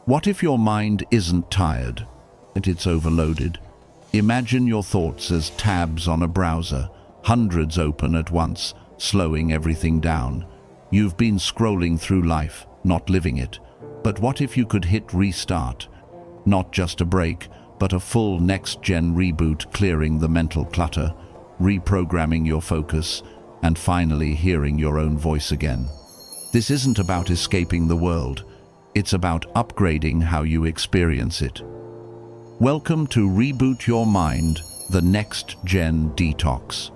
What if your mind isn't tired, and it's overloaded? Imagine your thoughts as tabs on a browser, hundreds open at once, slowing everything down. You've been scrolling through life, not living it. But what if you could hit restart? Not just a break, but a full next-gen reboot, clearing the mental clutter, reprogramming your focus, and finally hearing your own voice again. This isn't about escaping the world. It's about upgrading how you experience it. Welcome to Reboot Your Mind, the NextGen Detox.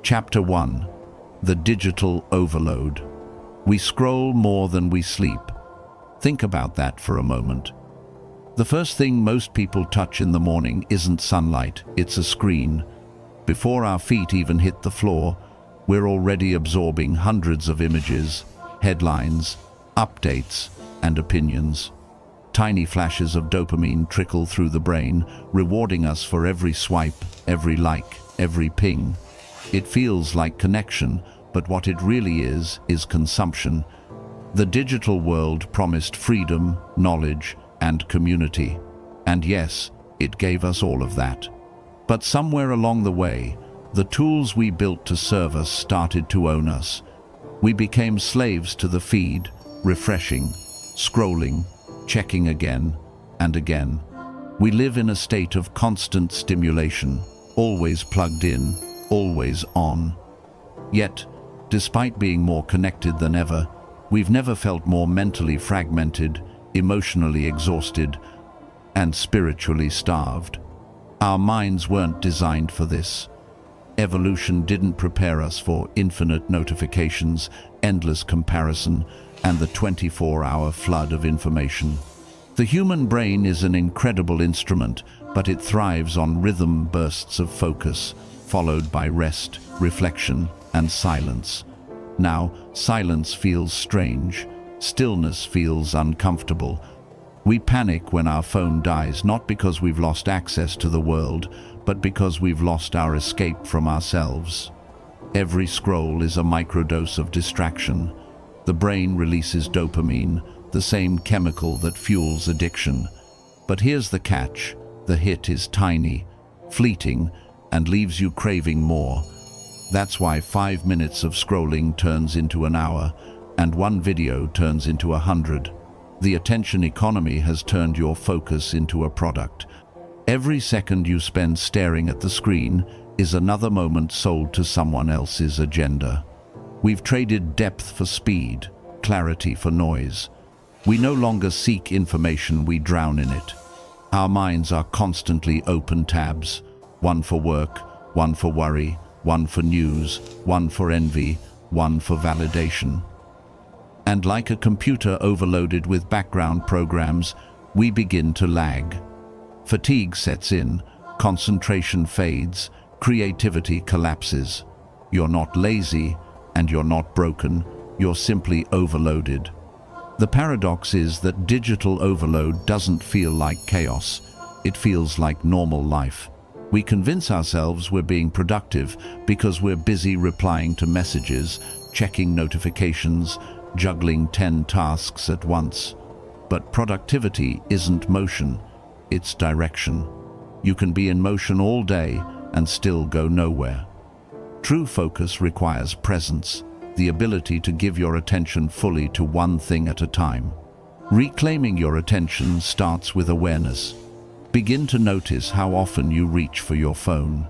Chapter 1. The Digital Overload. We scroll more than we sleep. Think about that for a moment. The first thing most people touch in the morning isn't sunlight, it's a screen. Before our feet even hit the floor, we're already absorbing hundreds of images, headlines, updates, and opinions. Tiny flashes of dopamine trickle through the brain, rewarding us for every swipe, every like, every ping. It feels like connection, but what it really is consumption. The digital world promised freedom, knowledge, and community. And yes, it gave us all of that. But somewhere along the way, the tools we built to serve us started to own us. We became slaves to the feed, refreshing, scrolling, checking again and again. We live in a state of constant stimulation, always plugged in, always on. Yet, despite being more connected than ever, we've never felt more mentally fragmented, emotionally exhausted, and spiritually starved. Our minds weren't designed for this. Evolution didn't prepare us for infinite notifications, endless comparison, and the 24-hour flood of information. The human brain is an incredible instrument, but it thrives on rhythm bursts of focus, followed by rest, reflection, and silence. Now, silence feels strange. Stillness feels uncomfortable. We panic when our phone dies, not because we've lost access to the world, but because we've lost our escape from ourselves. Every scroll is a microdose of distraction. The brain releases dopamine, the same chemical that fuels addiction. But here's the catch: the hit is tiny, fleeting, and leaves you craving more. That's why 5 minutes of scrolling turns into an hour, and one video turns into 100. The attention economy has turned your focus into a product. Every second you spend staring at the screen is another moment sold to someone else's agenda. We've traded depth for speed, clarity for noise. We no longer seek information, we drown in it. Our minds are constantly open tabs, one for work, one for worry, one for news, one for envy, one for validation. And like a computer overloaded with background programs, we begin to lag. Fatigue sets in, concentration fades, creativity collapses. You're not lazy, and you're not broken, you're simply overloaded. The paradox is that digital overload doesn't feel like chaos, it feels like normal life. We convince ourselves we're being productive because we're busy replying to messages, checking notifications, juggling 10 tasks at once. But productivity isn't motion, it's direction. You can be in motion all day and still go nowhere. True focus requires presence, the ability to give your attention fully to one thing at a time. Reclaiming your attention starts with awareness. Begin to notice how often you reach for your phone.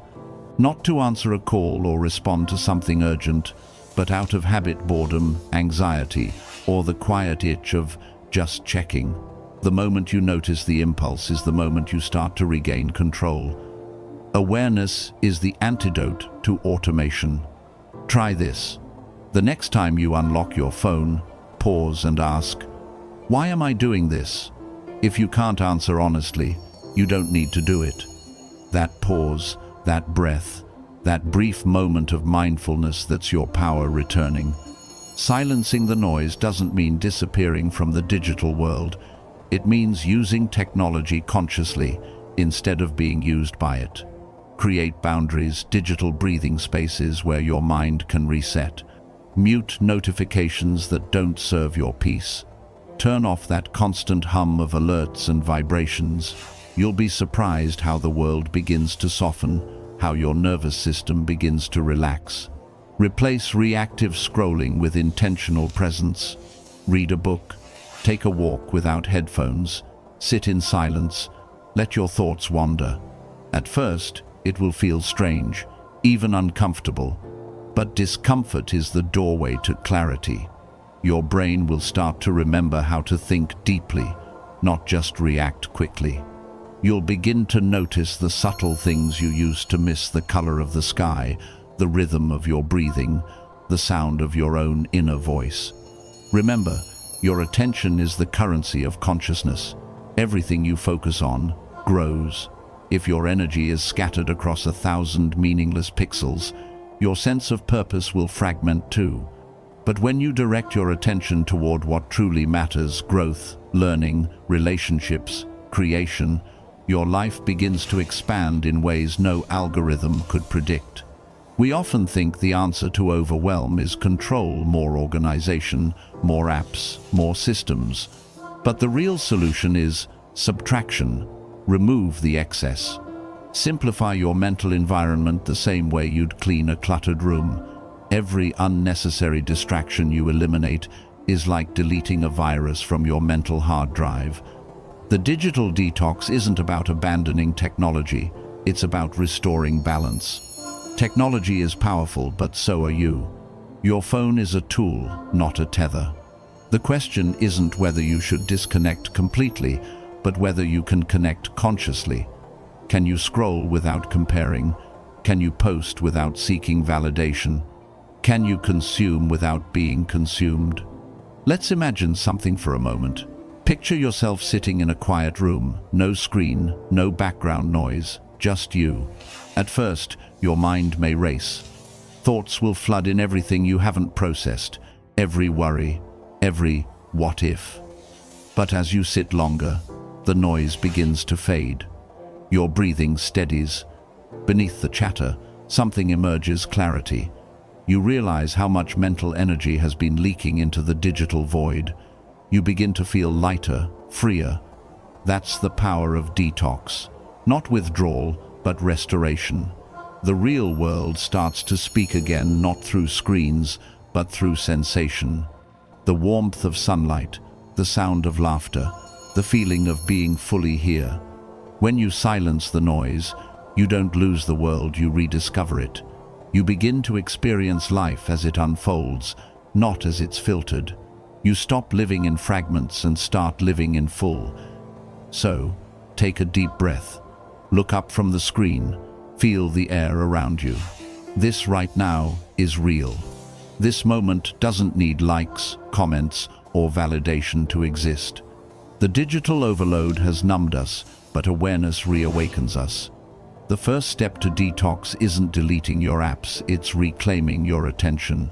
Not to answer a call or respond to something urgent, but out of habit, boredom, anxiety, or the quiet itch of just checking. The moment you notice the impulse is the moment you start to regain control. Awareness is the antidote to automation. Try this. The next time you unlock your phone, pause and ask, "Why am I doing this?" If you can't answer honestly, you don't need to do it. That pause, that breath, that brief moment of mindfulness, that's your power returning. Silencing the noise doesn't mean disappearing from the digital world. It means using technology consciously instead of being used by it. Create boundaries, digital breathing spaces where your mind can reset. Mute notifications that don't serve your peace. Turn off that constant hum of alerts and vibrations. You'll be surprised how the world begins to soften, how your nervous system begins to relax. Replace reactive scrolling with intentional presence. Read a book. Take a walk without headphones. Sit in silence. Let your thoughts wander. At first, it will feel strange, even uncomfortable. But discomfort is the doorway to clarity. Your brain will start to remember how to think deeply, not just react quickly. You'll begin to notice the subtle things you used to miss: the color of the sky, the rhythm of your breathing, the sound of your own inner voice. Remember, your attention is the currency of consciousness. Everything you focus on grows. If your energy is scattered across 1,000 meaningless pixels, your sense of purpose will fragment too. But when you direct your attention toward what truly matters, growth, learning, relationships, creation, your life begins to expand in ways no algorithm could predict. We often think the answer to overwhelm is control, more organization, more apps, more systems. But the real solution is subtraction. Remove the excess. Simplify your mental environment the same way you'd clean a cluttered room. Every unnecessary distraction you eliminate is like deleting a virus from your mental hard drive. The digital detox isn't about abandoning technology, it's about restoring balance. Technology is powerful, but so are you. Your phone is a tool, not a tether. The question isn't whether you should disconnect completely, but whether you can connect consciously. Can you scroll without comparing? Can you post without seeking validation? Can you consume without being consumed? Let's imagine something for a moment. Picture yourself sitting in a quiet room, no screen, no background noise, just you. At first, your mind may race. Thoughts will flood in, everything you haven't processed, every worry, every what if. But as you sit longer, the noise begins to fade. Your breathing steadies. Beneath the chatter, something emerges: clarity. You realize how much mental energy has been leaking into the digital void. You begin to feel lighter, freer. That's the power of detox. Not withdrawal, but restoration. The real world starts to speak again, not through screens, but through sensation. The warmth of sunlight, the sound of laughter, the feeling of being fully here. When you silence the noise, you don't lose the world, you rediscover it. You begin to experience life as it unfolds, not as it's filtered. You stop living in fragments and start living in full. So, take a deep breath. Look up from the screen. Feel the air around you. This right now is real. This moment doesn't need likes, comments, or validation to exist. The digital overload has numbed us, but awareness reawakens us. The first step to detox isn't deleting your apps, it's reclaiming your attention.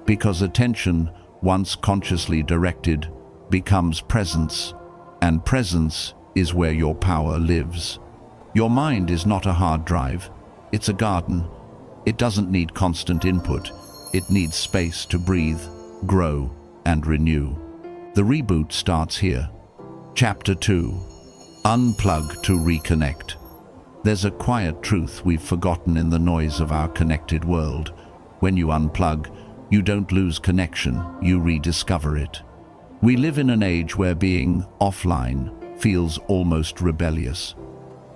Because attention, once consciously directed, becomes presence, and presence is where your power lives. Your mind is not a hard drive, it's a garden. It doesn't need constant input, it needs space to breathe, grow, and renew. The reboot starts here. Chapter 2. Unplug to reconnect. There's a quiet truth we've forgotten in the noise of our connected world. When you unplug, you don't lose connection, you rediscover it. We live in an age where being offline feels almost rebellious.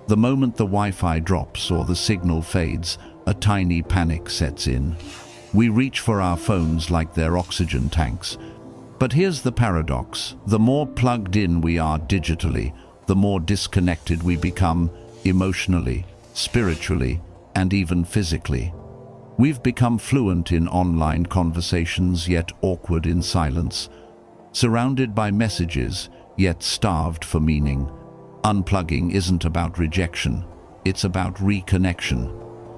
The moment the Wi-Fi drops or the signal fades, a tiny panic sets in. We reach for our phones like they're oxygen tanks. But here's the paradox: the more plugged in we are digitally, the more disconnected we become emotionally, spiritually, and even physically. We've become fluent in online conversations, yet awkward in silence, surrounded by messages, yet starved for meaning. Unplugging isn't about rejection, it's about reconnection.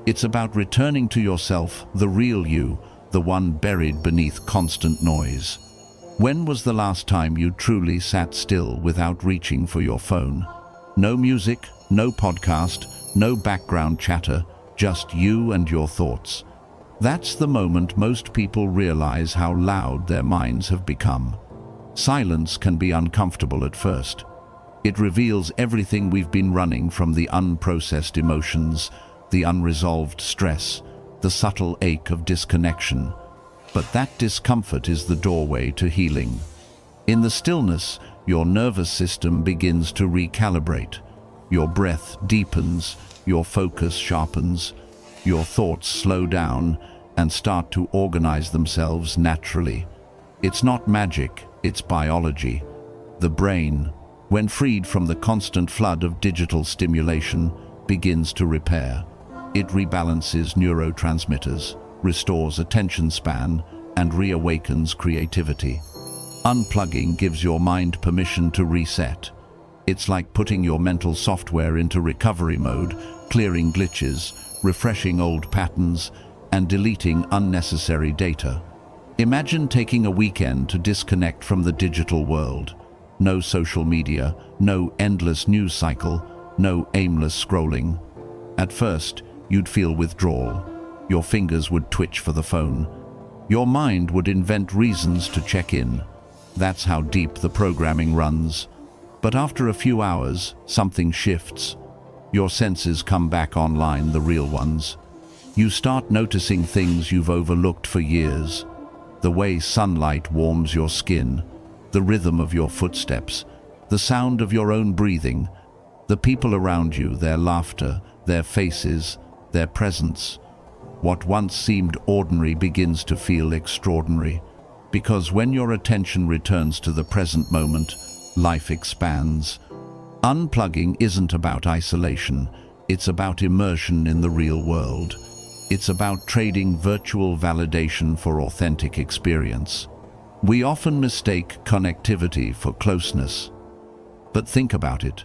It's about returning to yourself, the real you, the one buried beneath constant noise. When was the last time you truly sat still without reaching for your phone? No music, no podcast, no background chatter, just you and your thoughts. That's the moment most people realize how loud their minds have become. Silence can be uncomfortable at first. It reveals everything we've been running from: the unprocessed emotions, the unresolved stress, the subtle ache of disconnection. But that discomfort is the doorway to healing. In the stillness, your nervous system begins to recalibrate. Your breath deepens, your focus sharpens, your thoughts slow down and start to organize themselves naturally. It's not magic, it's biology. The brain, when freed from the constant flood of digital stimulation, begins to repair. It rebalances neurotransmitters, restores attention span, and reawakens creativity. Unplugging gives your mind permission to reset. It's like putting your mental software into recovery mode, clearing glitches, refreshing old patterns, and deleting unnecessary data. Imagine taking a weekend to disconnect from the digital world. No social media, no endless news cycle, no aimless scrolling. At first, you'd feel withdrawal. Your fingers would twitch for the phone. Your mind would invent reasons to check in. That's how deep the programming runs. But after a few hours, something shifts. Your senses come back online, the real ones. You start noticing things you've overlooked for years. The way sunlight warms your skin, the rhythm of your footsteps, the sound of your own breathing, the people around you, their laughter, their faces, their presence. What once seemed ordinary begins to feel extraordinary, because when your attention returns to the present moment, life expands. Unplugging isn't about isolation, it's about immersion in the real world. It's about trading virtual validation for authentic experience. We often mistake connectivity for closeness. But think about it.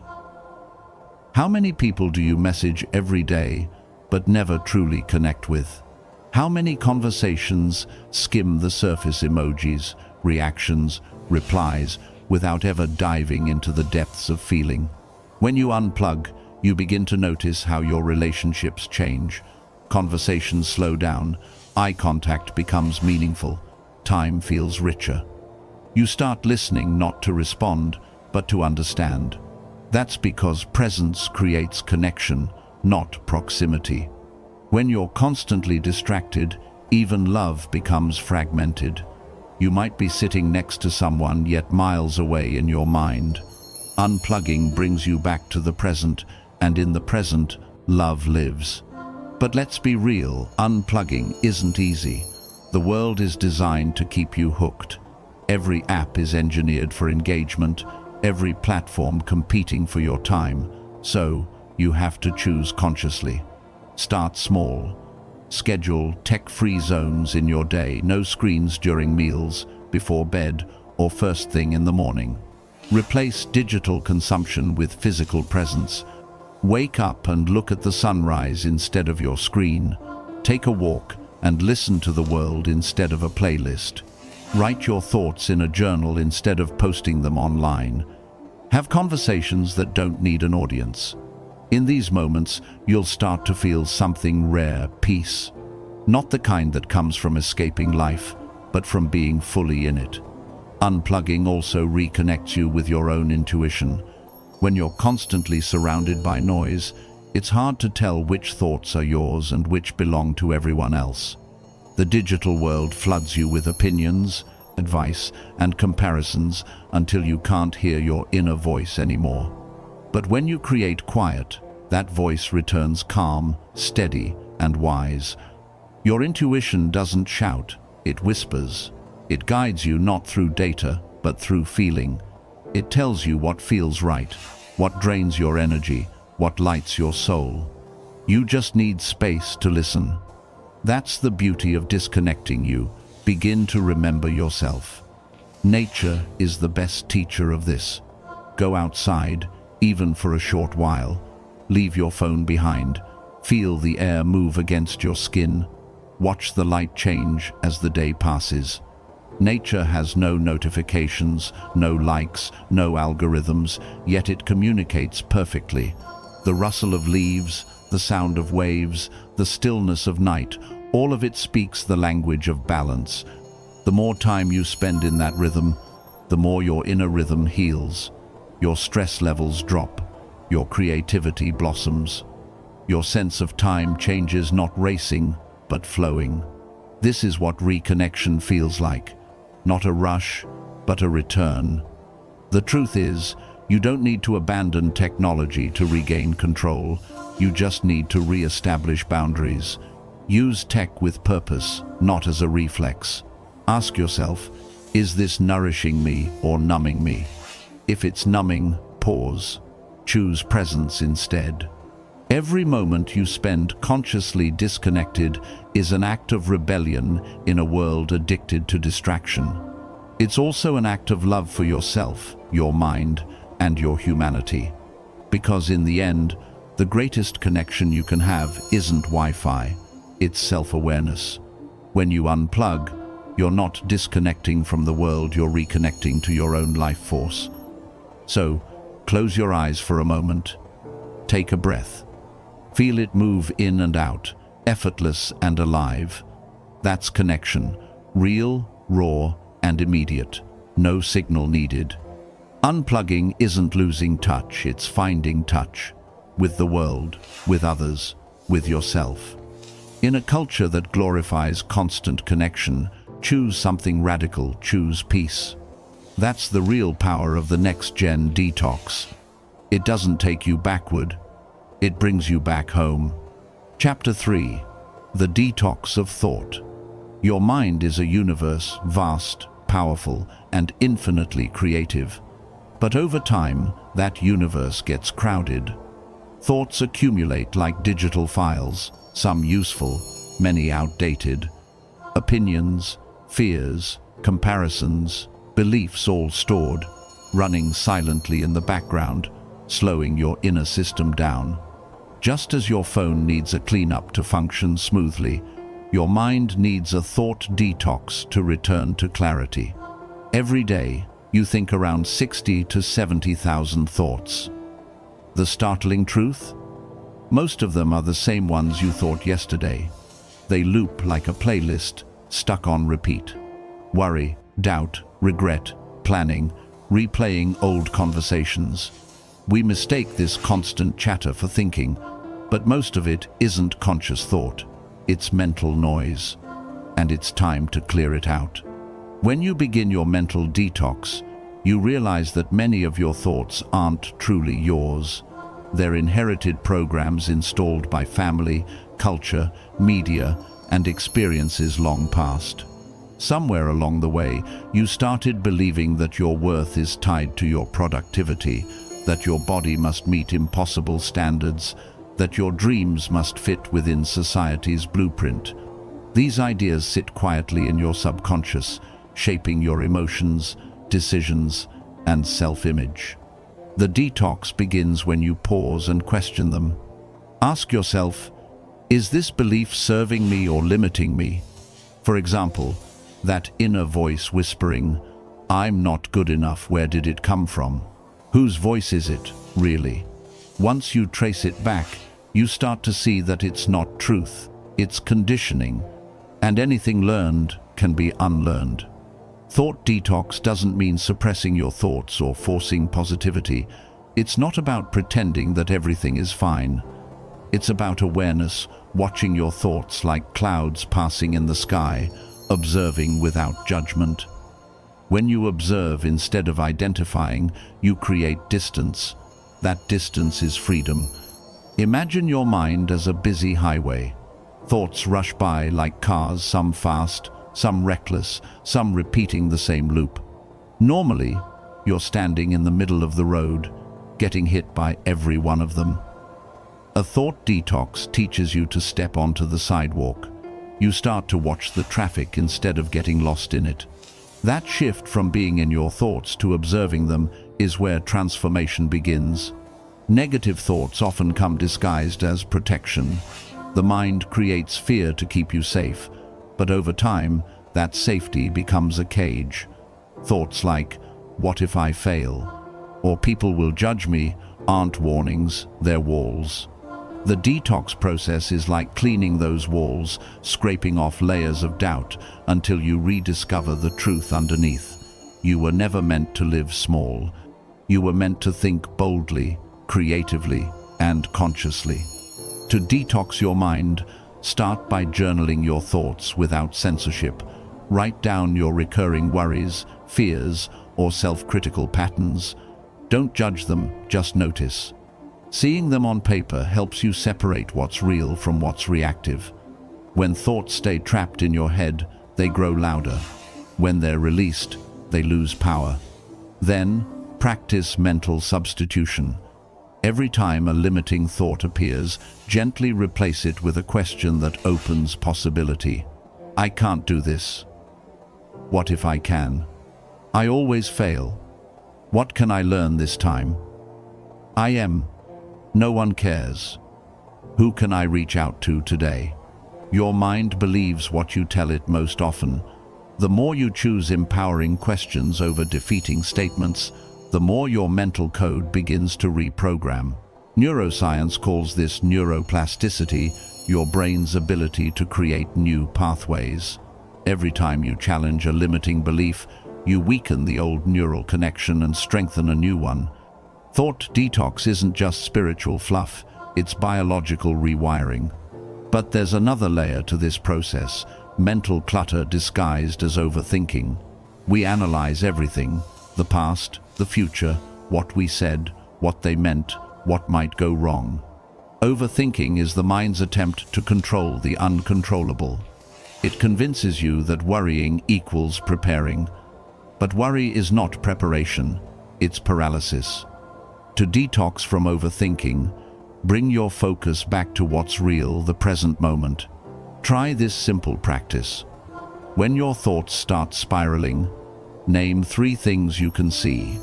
How many people do you message every day but never truly connect with? How many conversations skim the surface: emojis, reactions, replies, without ever diving into the depths of feeling? When you unplug, you begin to notice how your relationships change. Conversations slow down, eye contact becomes meaningful, time feels richer. You start listening not to respond, but to understand. That's because presence creates connection, not proximity. When you're constantly distracted, even love becomes fragmented. You might be sitting next to someone, yet miles away in your mind. Unplugging brings you back to the present, and in the present, love lives. But let's be real, unplugging isn't easy. The world is designed to keep you hooked. Every app is engineered for engagement, every platform competing for your time. So, you have to choose consciously. Start small. Schedule tech-free zones in your day, no screens during meals, before bed, or first thing in the morning. Replace digital consumption with physical presence. Wake up and look at the sunrise instead of your screen. Take a walk and listen to the world instead of a playlist. Write your thoughts in a journal instead of posting them online. Have conversations that don't need an audience. In these moments, you'll start to feel something rare: peace. Not the kind that comes from escaping life, but from being fully in it. Unplugging also reconnects you with your own intuition. When you're constantly surrounded by noise, it's hard to tell which thoughts are yours and which belong to everyone else. The digital world floods you with opinions, advice, and comparisons until you can't hear your inner voice anymore. But when you create quiet, that voice returns calm, steady, and wise. Your intuition doesn't shout, it whispers. It guides you not through data, but through feeling. It tells you what feels right, what drains your energy, what lights your soul. You just need space to listen. That's the beauty of disconnecting. You begin to remember yourself. Nature is the best teacher of this. Go outside, even for a short while. Leave your phone behind. Feel the air move against your skin. Watch the light change as the day passes. Nature has no notifications, no likes, no algorithms, yet it communicates perfectly. The rustle of leaves, the sound of waves, the stillness of night, all of it speaks the language of balance. The more time you spend in that rhythm, the more your inner rhythm heals. Your stress levels drop, your creativity blossoms. Your sense of time changes, not racing, but flowing. This is what reconnection feels like. Not a rush, but a return. The truth is, you don't need to abandon technology to regain control. You just need to re-establish boundaries. Use tech with purpose, not as a reflex. Ask yourself, is this nourishing me or numbing me? If it's numbing, pause. Choose presence instead. Every moment you spend consciously disconnected is an act of rebellion in a world addicted to distraction. It's also an act of love for yourself, your mind, and your humanity. Because in the end, the greatest connection you can have isn't Wi-Fi, it's self-awareness. When you unplug, you're not disconnecting from the world, you're reconnecting to your own life force. So, close your eyes for a moment. Take a breath. Feel it move in and out, effortless and alive. That's connection, real, raw, and immediate. No signal needed. Unplugging isn't losing touch, it's finding touch. With the world, with others, with yourself. In a culture that glorifies constant connection, choose something radical, choose peace. That's the real power of the NextGen Detox. It doesn't take you backward, it brings you back home. Chapter 3. The Detox of Thought. Your mind is a universe, vast, powerful, and infinitely creative. But over time, that universe gets crowded. Thoughts accumulate like digital files, some useful, many outdated. Opinions, fears, comparisons, beliefs all stored, running silently in the background, slowing your inner system down. Just as your phone needs a cleanup to function smoothly, your mind needs a thought detox to return to clarity. Every day, you think around 60 to 70,000 thoughts. The startling truth? Most of them are the same ones you thought yesterday. They loop like a playlist, stuck on repeat. Worry, doubt, regret, planning, replaying old conversations. We mistake this constant chatter for thinking, but most of it isn't conscious thought. It's mental noise, and it's time to clear it out. When you begin your mental detox, you realize that many of your thoughts aren't truly yours. They're inherited programs installed by family, culture, media, and experiences long past. Somewhere along the way, you started believing that your worth is tied to your productivity, that your body must meet impossible standards, that your dreams must fit within society's blueprint. These ideas sit quietly in your subconscious, shaping your emotions, decisions, and self-image. The detox begins when you pause and question them. Ask yourself, is this belief serving me or limiting me? For example, that inner voice whispering, "I'm not good enough," where did it come from? Whose voice is it, really? Once you trace it back, you start to see that it's not truth, it's conditioning, and anything learned can be unlearned. Thought detox doesn't mean suppressing your thoughts or forcing positivity. It's not about pretending that everything is fine. It's about awareness, watching your thoughts like clouds passing in the sky, observing without judgment. When you observe instead of identifying, you create distance. That distance is freedom. Imagine your mind as a busy highway. Thoughts rush by like cars, some fast, some reckless, some repeating the same loop. Normally, you're standing in the middle of the road, getting hit by every one of them. A thought detox teaches you to step onto the sidewalk. You start to watch the traffic instead of getting lost in it. That shift from being in your thoughts to observing them is where transformation begins. Negative thoughts often come disguised as protection. The mind creates fear to keep you safe, but over time, that safety becomes a cage. Thoughts like, "What if I fail?" or "People will judge me," aren't warnings, they're walls. The detox process is like cleaning those walls, scraping off layers of doubt until you rediscover the truth underneath. You were never meant to live small. You were meant to think boldly, creatively, and consciously. To detox your mind, start by journaling your thoughts without censorship. Write down your recurring worries, fears, or self-critical patterns. Don't judge them, just notice. Seeing them on paper helps you separate what's real from what's reactive. When thoughts stay trapped in your head, they grow louder. When they're released, they lose power. Then, practice mental substitution. Every time a limiting thought appears, gently replace it with a question that opens possibility. I can't do this. What if I can? I always fail. What can I learn this time? I am. No one cares. Who can I reach out to today? Your mind believes what you tell it most often. The more you choose empowering questions over defeating statements, the more your mental code begins to reprogram. Neuroscience calls this neuroplasticity, your brain's ability to create new pathways. Every time you challenge a limiting belief, you weaken the old neural connection and strengthen a new one. Thought detox isn't just spiritual fluff, it's biological rewiring. But there's another layer to this process, mental clutter disguised as overthinking. We analyze everything, the past, the future, what we said, what they meant, what might go wrong. Overthinking is the mind's attempt to control the uncontrollable. It convinces you that worrying equals preparing. But worry is not preparation, it's paralysis. To detox from overthinking, bring your focus back to what's real, the present moment. Try this simple practice. When your thoughts start spiraling, name 3 things you can see,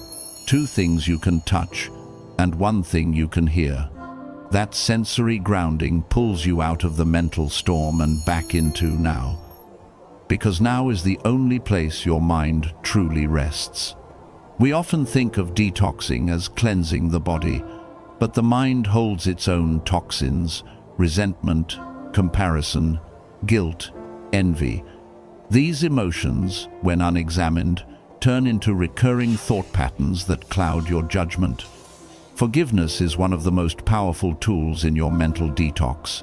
2 things you can touch, and 1 thing you can hear. That sensory grounding pulls you out of the mental storm and back into now. Because now is the only place your mind truly rests. We often think of detoxing as cleansing the body, but the mind holds its own toxins, resentment, comparison, guilt, envy. These emotions, when unexamined, turn into recurring thought patterns that cloud your judgment. Forgiveness is one of the most powerful tools in your mental detox.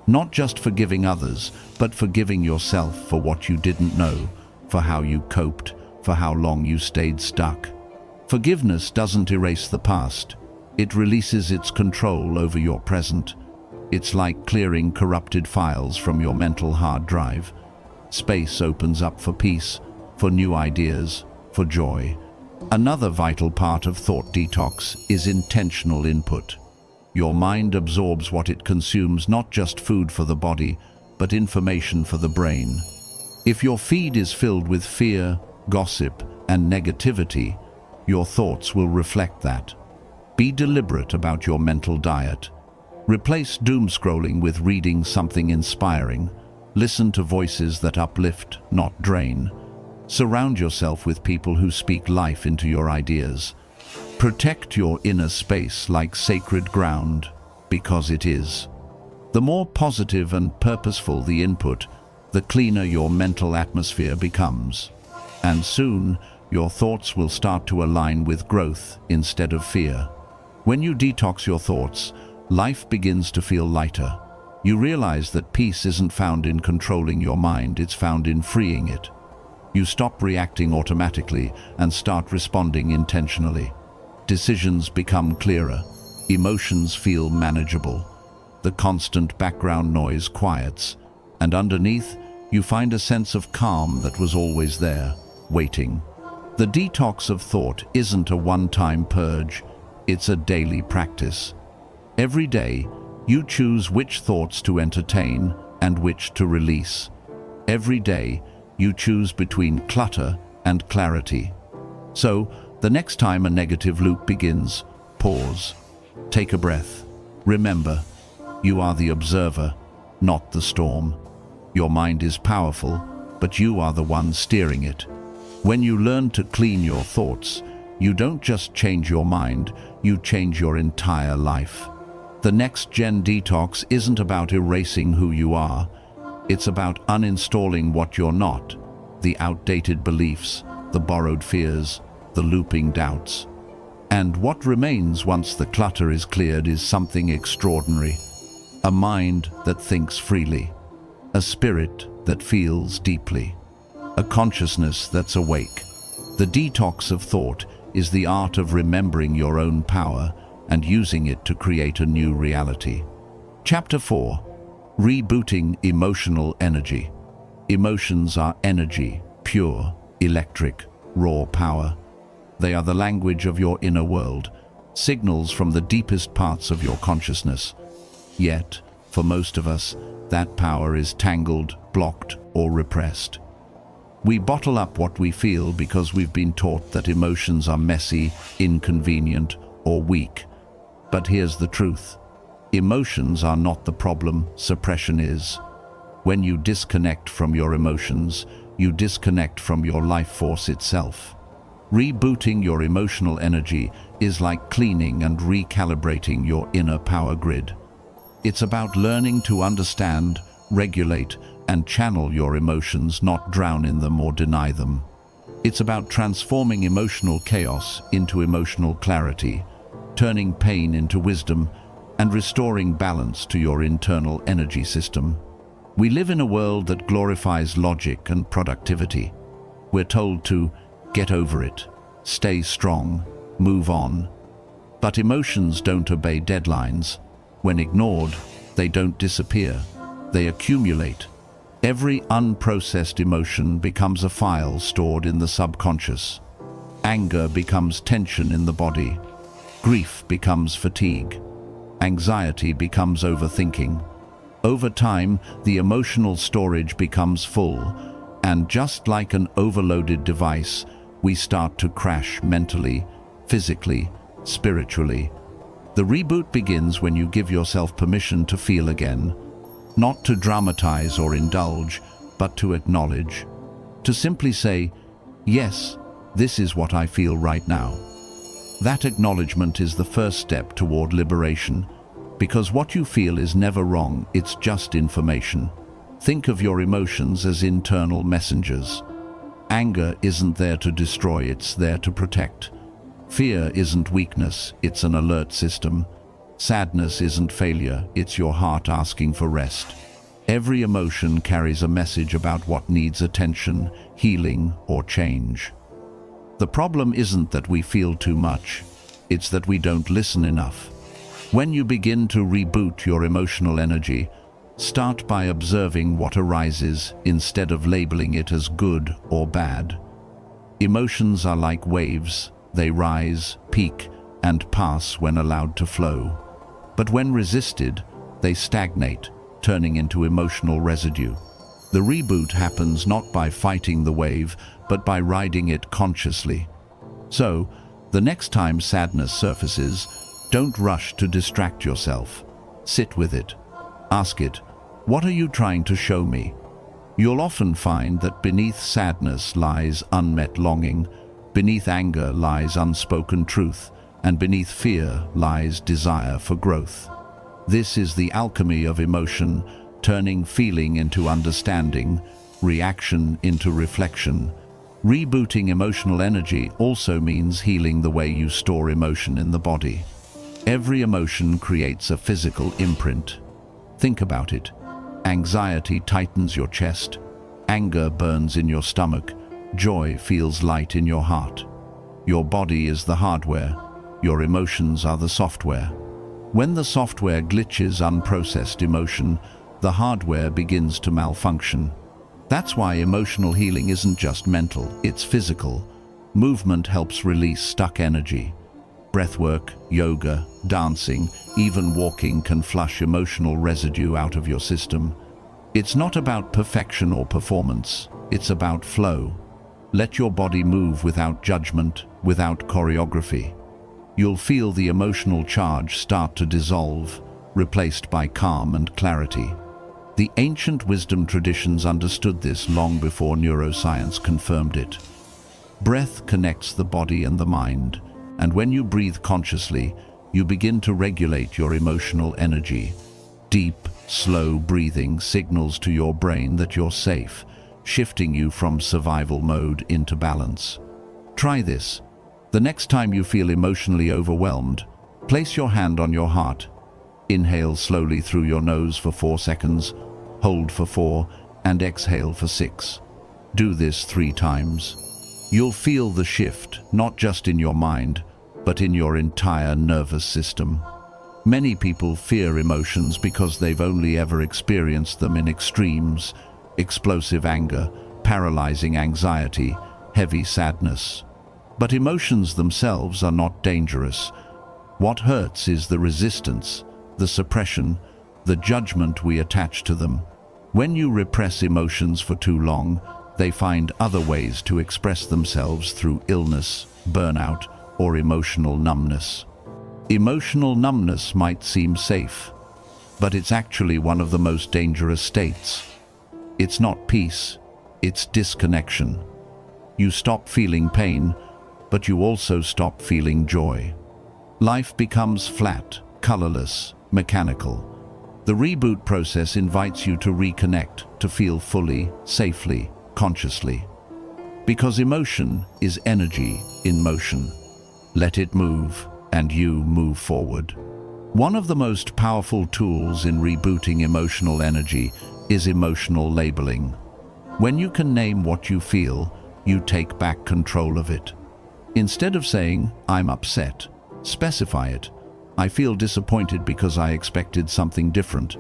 Not just forgiving others, but forgiving yourself for what you didn't know, for how you coped, for how long you stayed stuck. Forgiveness doesn't erase the past. It releases its control over your present. It's like clearing corrupted files from your mental hard drive. Space opens up for peace, for new ideas, for joy. Another vital part of thought detox is intentional input. Your mind absorbs what it consumes, not just food for the body, but information for the brain. If your feed is filled with fear, gossip, and negativity, your thoughts will reflect that. Be deliberate about your mental diet. Replace doom scrolling with reading something inspiring. Listen to voices that uplift, not drain. Surround yourself with people who speak life into your ideas. Protect your inner space like sacred ground, because it is. The more positive and purposeful the input, the cleaner your mental atmosphere becomes. And soon, your thoughts will start to align with growth instead of fear. When you detox your thoughts, life begins to feel lighter. You realize that peace isn't found in controlling your mind, it's found in freeing it. You stop reacting automatically and start responding intentionally. Decisions become clearer. Emotions feel manageable. The constant background noise quiets, and underneath, you find a sense of calm that was always there, waiting. The detox of thought isn't a one-time purge, it's a daily practice. Every day, you choose which thoughts to entertain and which to release. Every day, you choose between clutter and clarity. So, the next time a negative loop begins, pause. Take a breath. Remember, you are the observer, not the storm. Your mind is powerful, but you are the one steering it. When you learn to clean your thoughts, you don't just change your mind, you change your entire life. The NextGen Detox isn't about erasing who you are. It's about uninstalling what you're not, the outdated beliefs, the borrowed fears, the looping doubts. And what remains once the clutter is cleared is something extraordinary. A mind that thinks freely, a spirit that feels deeply, a consciousness that's awake. The detox of thought is the art of remembering your own power and using it to create a new reality. Chapter 4. Rebooting emotional energy. Emotions are energy, pure, electric, raw power. They are the language of your inner world, signals from the deepest parts of your consciousness. Yet, for most of us, that power is tangled, blocked, or repressed. We bottle up what we feel because we've been taught that emotions are messy, inconvenient, or weak. But here's the truth. Emotions are not the problem, suppression is. When you disconnect from your emotions, you disconnect from your life force itself. Rebooting your emotional energy is like cleaning and recalibrating your inner power grid. It's about learning to understand, regulate, and channel your emotions, not drown in them or deny them. It's about transforming emotional chaos into emotional clarity, turning pain into wisdom, and restoring balance to your internal energy system. We live in a world that glorifies logic and productivity. We're told to get over it, stay strong, move on. But emotions don't obey deadlines. When ignored, they don't disappear. They accumulate. Every unprocessed emotion becomes a file stored in the subconscious. Anger becomes tension in the body. Grief becomes fatigue. Anxiety becomes overthinking. Over time, the emotional storage becomes full, and just like an overloaded device, we start to crash mentally, physically, spiritually. The reboot begins when you give yourself permission to feel again, not to dramatize or indulge, but to acknowledge. To simply say, yes, this is what I feel right now. That acknowledgement is the first step toward liberation, because what you feel is never wrong, it's just information. Think of your emotions as internal messengers. Anger isn't there to destroy, it's there to protect. Fear isn't weakness, it's an alert system. Sadness isn't failure, it's your heart asking for rest. Every emotion carries a message about what needs attention, healing, or change. The problem isn't that we feel too much, it's that we don't listen enough. When you begin to reboot your emotional energy, start by observing what arises instead of labeling it as good or bad. Emotions are like waves. They rise, peak, and pass when allowed to flow. But when resisted, they stagnate, turning into emotional residue. The reboot happens not by fighting the wave, but by riding it consciously. So, the next time sadness surfaces, don't rush to distract yourself. Sit with it. Ask it, what are you trying to show me? You'll often find that beneath sadness lies unmet longing, beneath anger lies unspoken truth, and beneath fear lies desire for growth. This is the alchemy of emotion, turning feeling into understanding, reaction into reflection. Rebooting emotional energy also means healing the way you store emotion in the body. Every emotion creates a physical imprint. Think about it. Anxiety tightens your chest. Anger burns in your stomach. Joy feels light in your heart. Your body is the hardware. Your emotions are the software. When the software glitches unprocessed emotion, the hardware begins to malfunction. That's why emotional healing isn't just mental, it's physical. Movement helps release stuck energy. Breathwork, yoga, dancing, even walking can flush emotional residue out of your system. It's not about perfection or performance, it's about flow. Let your body move without judgment, without choreography. You'll feel the emotional charge start to dissolve, replaced by calm and clarity. The ancient wisdom traditions understood this long before neuroscience confirmed it. Breath connects the body and the mind, and when you breathe consciously, you begin to regulate your emotional energy. Deep, slow breathing signals to your brain that you're safe. shifting you from survival mode into balance. Try this. The next time you feel emotionally overwhelmed, place your hand on your heart. Inhale slowly through your nose for 4 seconds, hold for 4, and exhale for 6. Do this 3 times. You'll feel the shift, not just in your mind, but in your entire nervous system. Many people fear emotions because they've only ever experienced them in extremes: explosive anger, paralyzing anxiety, heavy sadness. But emotions themselves are not dangerous. What hurts is the resistance, the suppression, the judgment we attach to them. When you repress emotions for too long, they find other ways to express themselves through illness, burnout, or emotional numbness. Emotional numbness might seem safe, but it's actually one of the most dangerous states. It's not peace, it's disconnection. You stop feeling pain, but you also stop feeling joy. Life becomes flat, colorless, mechanical. The reboot process invites you to reconnect, to feel fully, safely, consciously. Because emotion is energy in motion. Let it move, and you move forward. One of the most powerful tools in rebooting emotional energy is emotional labeling. When you can name what you feel, you take back control of it. Instead of saying, "I'm upset," specify it. "I feel disappointed because I expected something different."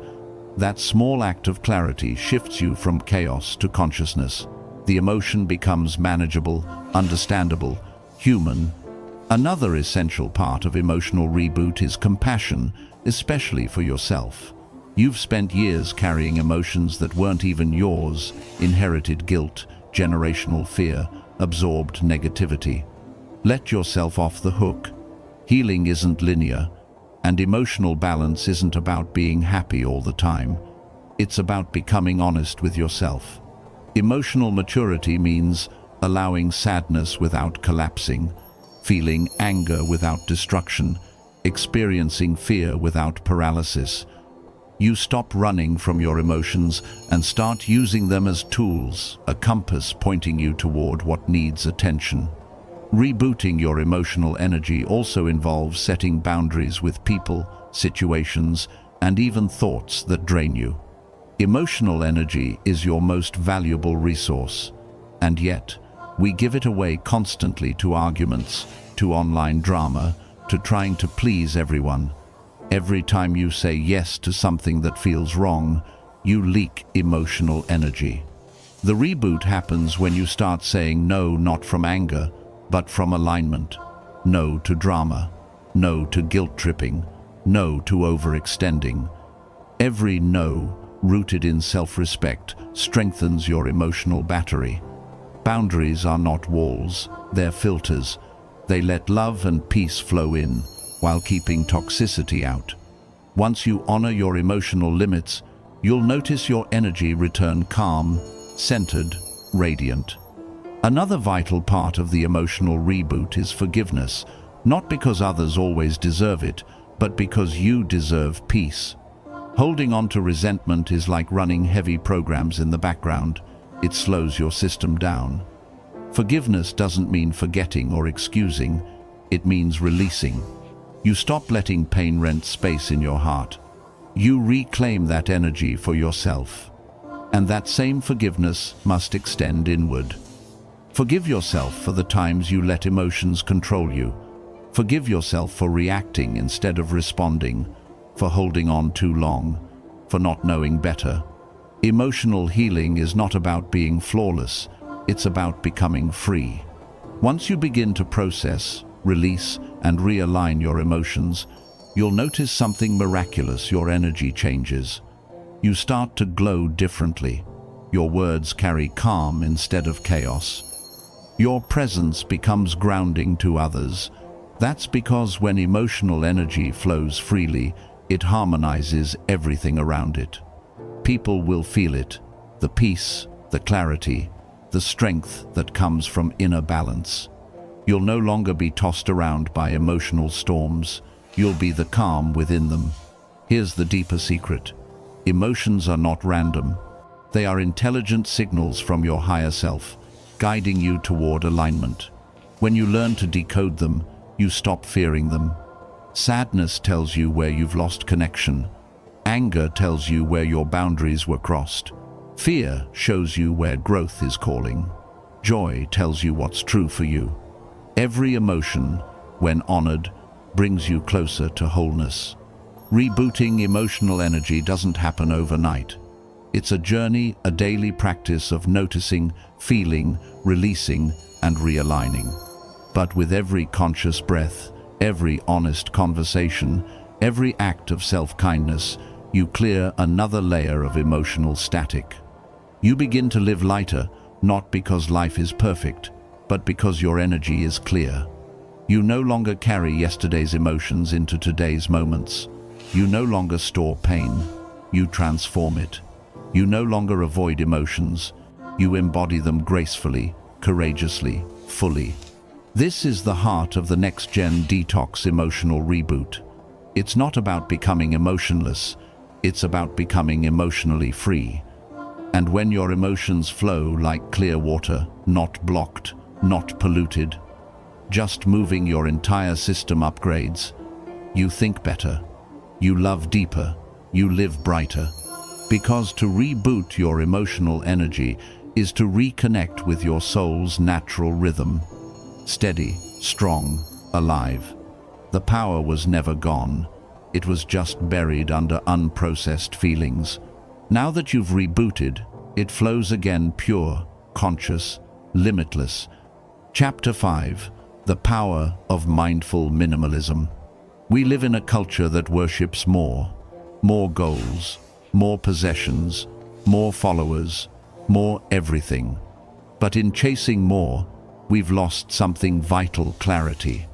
That small act of clarity shifts you from chaos to consciousness. The emotion becomes manageable, understandable, human. Another essential part of emotional reboot is compassion, especially for yourself. You've spent years carrying emotions that weren't even yours: inherited guilt, generational fear, absorbed negativity. Let yourself off the hook. Healing isn't linear, and emotional balance isn't about being happy all the time. It's about becoming honest with yourself. Emotional maturity means allowing sadness without collapsing, feeling anger without destruction, experiencing fear without paralysis. You stop running from your emotions and start using them as tools, a compass pointing you toward what needs attention. Rebooting your emotional energy also involves setting boundaries with people, situations, and even thoughts that drain you. Emotional energy is your most valuable resource, and yet we give it away constantly to arguments, to online drama, to trying to please everyone. Every time you say yes to something that feels wrong, you leak emotional energy. The reboot happens when you start saying no, not from anger, but from alignment. No to drama, no to guilt-tripping, no to overextending. Every no, rooted in self-respect, strengthens your emotional battery. Boundaries are not walls, they're filters. They let love and peace flow in, while keeping toxicity out. Once you honor your emotional limits, you'll notice your energy return calm, centered, radiant. Another vital part of the emotional reboot is forgiveness, not because others always deserve it, but because you deserve peace. Holding on to resentment is like running heavy programs in the background. It slows your system down. Forgiveness doesn't mean forgetting or excusing, it means releasing. You stop letting pain rent space in your heart. You reclaim that energy for yourself. And that same forgiveness must extend inward. Forgive yourself for the times you let emotions control you. Forgive yourself for reacting instead of responding, for holding on too long, for not knowing better. Emotional healing is not about being flawless, it's about becoming free. Once you begin to process, release, and realign your emotions, you'll notice something miraculous: your energy changes. You start to glow differently. Your words carry calm instead of chaos. Your presence becomes grounding to others. That's because when emotional energy flows freely, it harmonizes everything around it. People will feel it: the peace, the clarity, the strength that comes from inner balance. You'll no longer be tossed around by emotional storms. You'll be the calm within them. Here's the deeper secret: emotions are not random. They are intelligent signals from your higher self, guiding you toward alignment. When you learn to decode them, you stop fearing them. Sadness tells you where you've lost connection. Anger tells you where your boundaries were crossed. Fear shows you where growth is calling. Joy tells you what's true for you. Every emotion, when honored, brings you closer to wholeness. Rebooting emotional energy doesn't happen overnight. It's a journey, a daily practice of noticing, feeling, releasing, and realigning. But with every conscious breath, every honest conversation, every act of self-kindness, you clear another layer of emotional static. You begin to live lighter, not because life is perfect, but because your energy is clear. You no longer carry yesterday's emotions into today's moments. You no longer store pain. You transform it. You no longer avoid emotions. You embody them gracefully, courageously, fully. This is the heart of the NextGen Detox emotional reboot. It's not about becoming emotionless. It's about becoming emotionally free. And when your emotions flow like clear water, not blocked, not polluted, just moving your entire system upgrades, you think better, you love deeper, you live brighter. Because to reboot your emotional energy is to reconnect with your soul's natural rhythm. Steady, strong, alive. The power was never gone. It was just buried under unprocessed feelings. Now that you've rebooted, it flows again pure, conscious, limitless. Chapter 5. The Power of Mindful Minimalism. We live in a culture that worships more goals, more possessions, more followers, more everything. But in chasing more, we've lost something vital: clarity.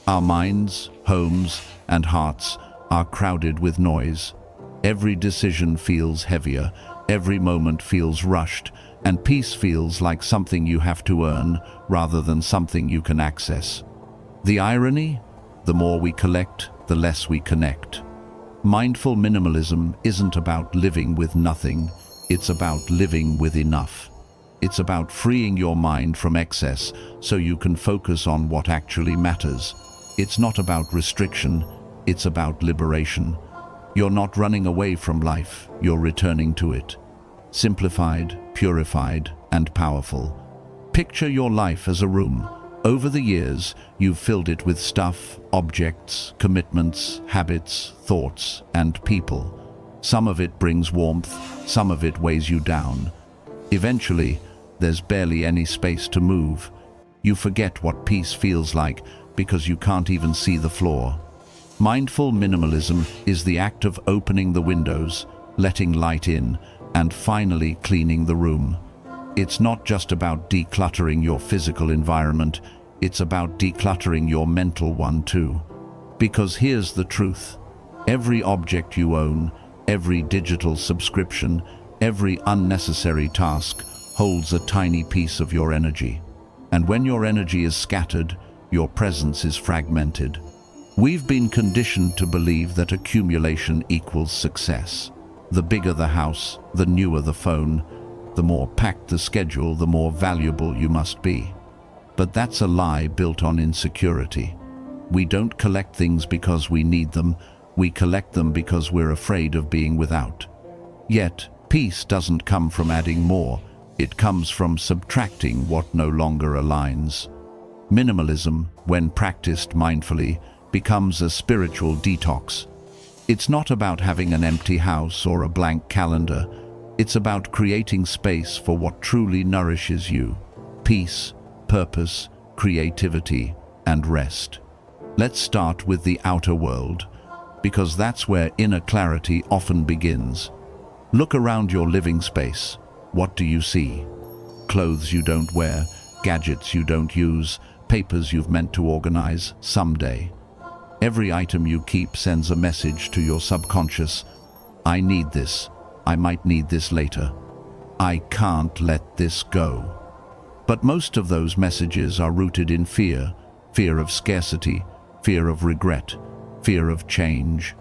Our minds, homes, and hearts are crowded with noise. Every decision feels heavier, every moment feels rushed, and peace feels like something you have to earn rather than something you can access. The irony? The more we collect, the less we connect. Mindful minimalism isn't about living with nothing, it's about living with enough. It's about freeing your mind from excess so you can focus on what actually matters. It's not about restriction, it's about liberation. You're not running away from life, you're returning to it. Simplified, purified, and powerful. Picture your life as a room. Over the years, you've filled it with stuff, objects, commitments, habits, thoughts, and people. Some of it brings warmth, some of it weighs you down. Eventually, there's barely any space to move. You forget what peace feels like because you can't even see the floor. Mindful minimalism is the act of opening the windows, letting light in, and finally cleaning the room. It's not just about decluttering your physical environment, it's about decluttering your mental one too. Because here's the truth: every object you own, every digital subscription, every unnecessary task holds a tiny piece of your energy. And when your energy is scattered, your presence is fragmented. We've been conditioned to believe that accumulation equals success. The bigger the house, the newer the phone, the more packed the schedule, the more valuable you must be. But that's a lie built on insecurity. We don't collect things because we need them, we collect them because we're afraid of being without. Yet, peace doesn't come from adding more, it comes from subtracting what no longer aligns. Minimalism, when practiced mindfully, becomes a spiritual detox. It's not about having an empty house or a blank calendar. It's about creating space for what truly nourishes you: peace, purpose, creativity, and rest. Let's start with the outer world, because that's where inner clarity often begins. Look around your living space. What do you see? Clothes you don't wear, gadgets you don't use, papers you've meant to organize someday. Every item you keep sends a message to your subconscious: I need this, I might need this later. I can't let this go. But most of those messages are rooted in fear, fear of scarcity, fear of regret, fear of change.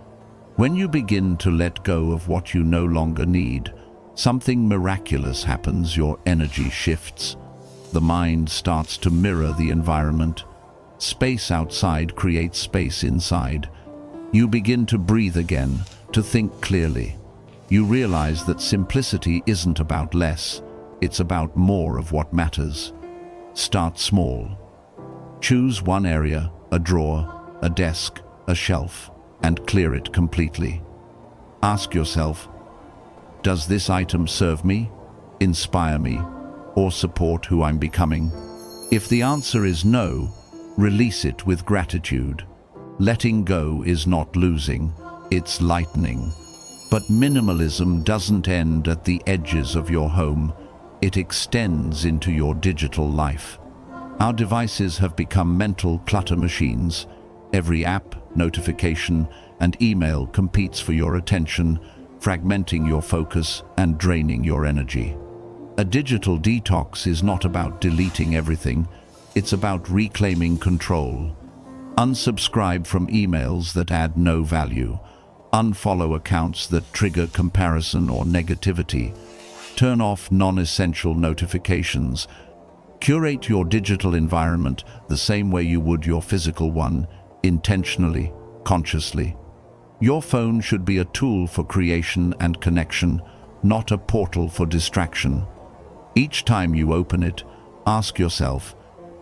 When you begin to let go of what you no longer need, something miraculous happens. Your energy shifts. The mind starts to mirror the environment. Space outside creates space inside. You begin to breathe again, to think clearly. You realize that simplicity isn't about less, it's about more of what matters. Start small. Choose one area, a drawer, a desk, a shelf, and clear it completely. Ask yourself, does this item serve me, inspire me, or support who I'm becoming? If the answer is no, release it with gratitude. Letting go is not losing, it's lightening. But minimalism doesn't end at the edges of your home. It extends into your digital life. Our devices have become mental clutter machines. Every app, notification, and email competes for your attention, fragmenting your focus and draining your energy. A digital detox is not about deleting everything, it's about reclaiming control. Unsubscribe from emails that add no value. Unfollow accounts that trigger comparison or negativity. Turn off non-essential notifications. Curate your digital environment the same way you would your physical one, intentionally, consciously. Your phone should be a tool for creation and connection, not a portal for distraction. Each time you open it, ask yourself,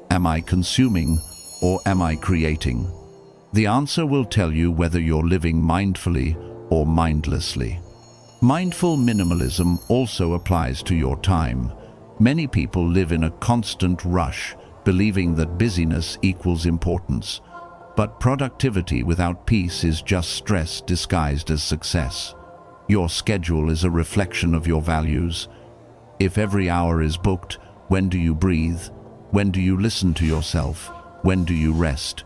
am I consuming or am I creating? The answer will tell you whether you're living mindfully or mindlessly. Mindful minimalism also applies to your time. Many people live in a constant rush, believing that busyness equals importance. But productivity without peace is just stress disguised as success. Your schedule is a reflection of your values. If every hour is booked, when do you breathe? When do you listen to yourself? When do you rest?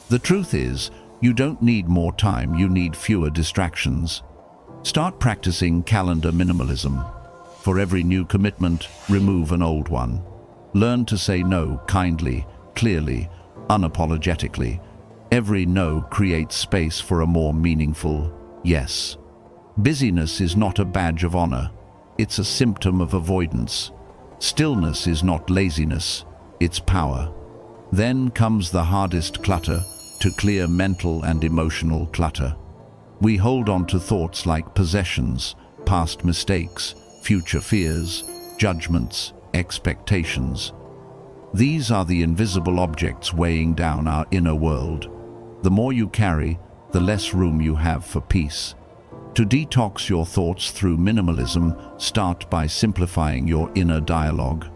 The truth is, you don't need more time, you need fewer distractions. Start practicing calendar minimalism. For every new commitment, remove an old one. Learn to say no kindly, clearly, unapologetically. Every no creates space for a more meaningful yes. Busyness is not a badge of honor. It's a symptom of avoidance. Stillness is not laziness. It's power. Then comes the hardest clutter, to clear mental and emotional clutter. We hold on to thoughts like possessions, past mistakes, future fears, judgments, expectations. These are the invisible objects weighing down our inner world. The more you carry, the less room you have for peace. To detox your thoughts through minimalism, start by simplifying your inner dialogue.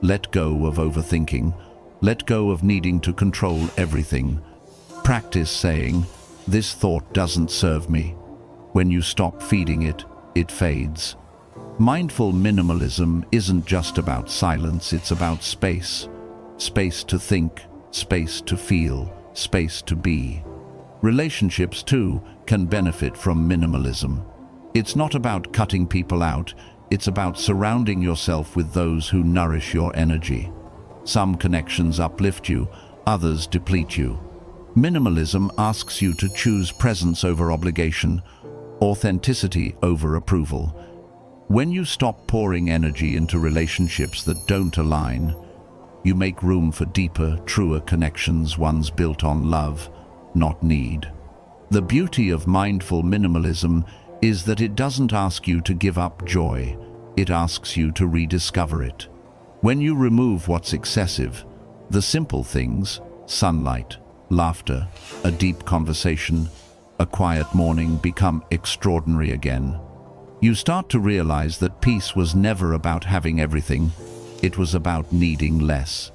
Let go of overthinking. Let go of needing to control everything. Practice saying, "This thought doesn't serve me." When you stop feeding it, it fades. Mindful minimalism isn't just about silence, it's about space. Space to think, space to feel, space to be. Relationships, too, can benefit from minimalism. It's not about cutting people out, it's about surrounding yourself with those who nourish your energy. Some connections uplift you, others deplete you. Minimalism asks you to choose presence over obligation, authenticity over approval. When you stop pouring energy into relationships that don't align, you make room for deeper, truer connections, ones built on love, not need. The beauty of mindful minimalism is that it doesn't ask you to give up joy, it asks you to rediscover it. When you remove what's excessive, the simple things, sunlight, laughter, a deep conversation, a quiet morning, become extraordinary again. You start to realize that peace was never about having everything, it was about needing less.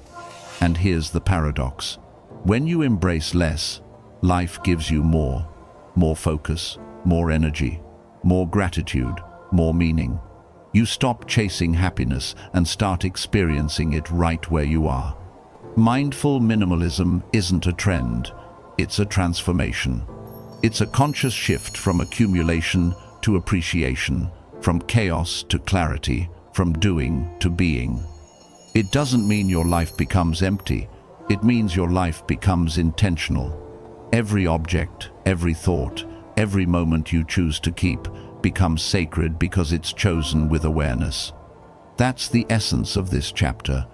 And here's the paradox. When you embrace less, life gives you more. More focus, more energy, more gratitude, more meaning. You stop chasing happiness and start experiencing it right where you are. Mindful minimalism isn't a trend, it's a transformation. It's a conscious shift from accumulation to appreciation, from chaos to clarity, from doing to being. It doesn't mean your life becomes empty, it means your life becomes intentional. Every object, every thought, every moment you choose to keep becomes sacred because it's chosen with awareness. That's the essence of this chapter,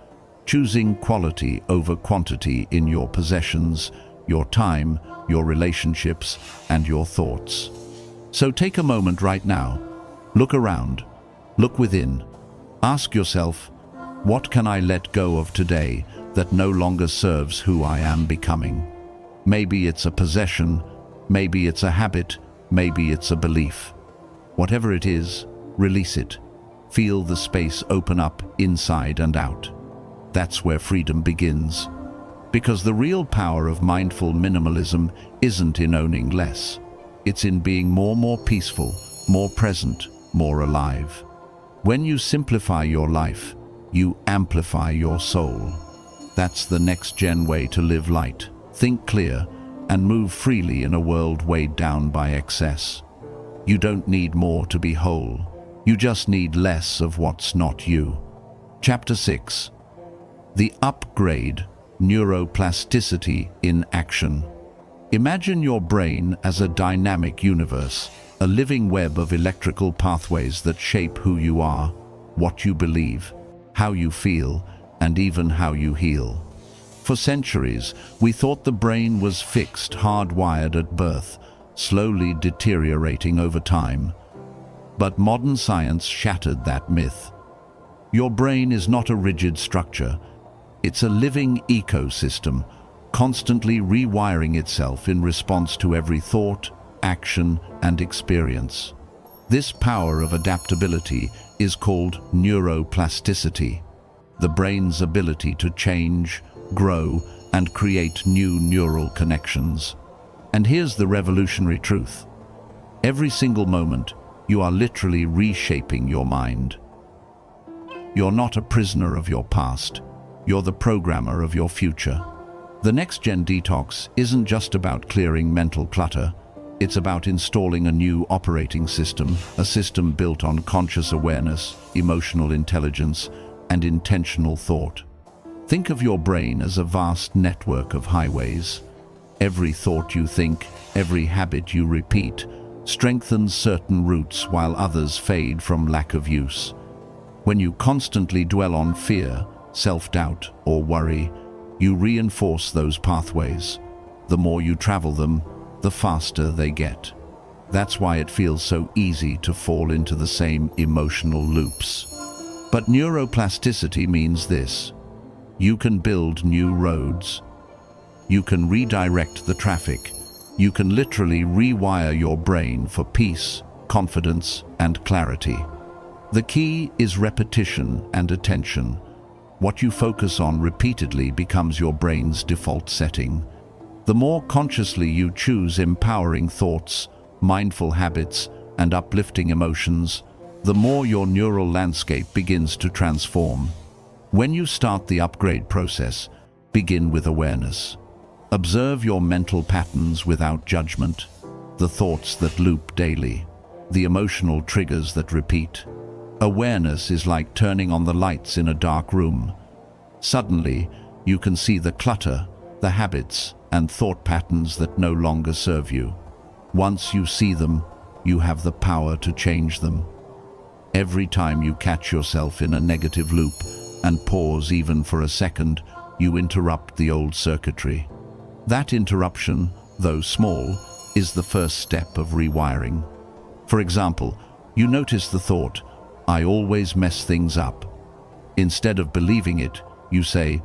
choosing quality over quantity in your possessions, your time, your relationships, and your thoughts. So take a moment right now. Look around. Look within. Ask yourself, what can I let go of today that no longer serves who I am becoming? Maybe it's a possession, maybe it's a habit, maybe it's a belief. Whatever it is, release it. Feel the space open up inside and out. That's where freedom begins. Because the real power of mindful minimalism isn't in owning less. It's in being more peaceful, more present, more alive. When you simplify your life, you amplify your soul. That's the next-gen way to live light, think clear, and move freely in a world weighed down by excess. You don't need more to be whole. You just need less of what's not you. Chapter 6. The Upgrade, Neuroplasticity in Action. Imagine your brain as a dynamic universe, a living web of electrical pathways that shape who you are, what you believe, how you feel, and even how you heal. For centuries, we thought the brain was fixed, hardwired at birth, slowly deteriorating over time. But modern science shattered that myth. Your brain is not a rigid structure. It's a living ecosystem, constantly rewiring itself in response to every thought, action, and experience. This power of adaptability is called neuroplasticity, the brain's ability to change, grow, and create new neural connections. And here's the revolutionary truth. Every single moment, you are literally reshaping your mind. You're not a prisoner of your past. You're the programmer of your future. The NextGen Detox isn't just about clearing mental clutter. It's about installing a new operating system, a system built on conscious awareness, emotional intelligence, and intentional thought. Think of your brain as a vast network of highways. Every thought you think, every habit you repeat, strengthens certain routes while others fade from lack of use. When you constantly dwell on fear, self-doubt, or worry, you reinforce those pathways. The more you travel them, the faster they get. That's why it feels so easy to fall into the same emotional loops. But neuroplasticity means this. You can build new roads. You can redirect the traffic. You can literally rewire your brain for peace, confidence, and clarity. The key is repetition and attention. What you focus on repeatedly becomes your brain's default setting. The more consciously you choose empowering thoughts, mindful habits, and uplifting emotions, the more your neural landscape begins to transform. When you start the upgrade process, begin with awareness. Observe your mental patterns without judgment, the thoughts that loop daily, the emotional triggers that repeat. Awareness is like turning on the lights in a dark room. Suddenly, you can see the clutter, the habits, and thought patterns that no longer serve you. Once you see them, you have the power to change them. Every time you catch yourself in a negative loop and pause even for a second, you interrupt the old circuitry. That interruption, though small, is the first step of rewiring. For example, you notice the thought, "I always mess things up." Instead of believing it, you say,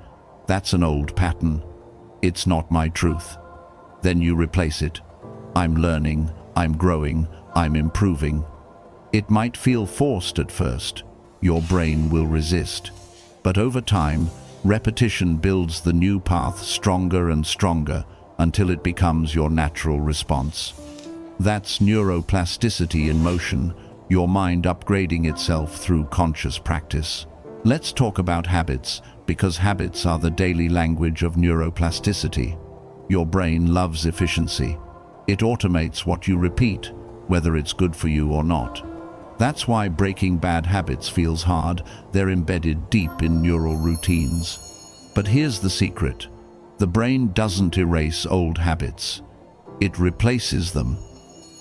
"That's an old pattern. It's not my truth." Then you replace it. "I'm learning, I'm growing, I'm improving." It might feel forced at first. Your brain will resist. But over time, repetition builds the new path stronger and stronger until it becomes your natural response. That's neuroplasticity in motion, your mind upgrading itself through conscious practice. Let's talk about habits, because habits are the daily language of neuroplasticity. Your brain loves efficiency. It automates what you repeat, whether it's good for you or not. That's why breaking bad habits feels hard. They're embedded deep in neural routines. But here's the secret. The brain doesn't erase old habits. It replaces them.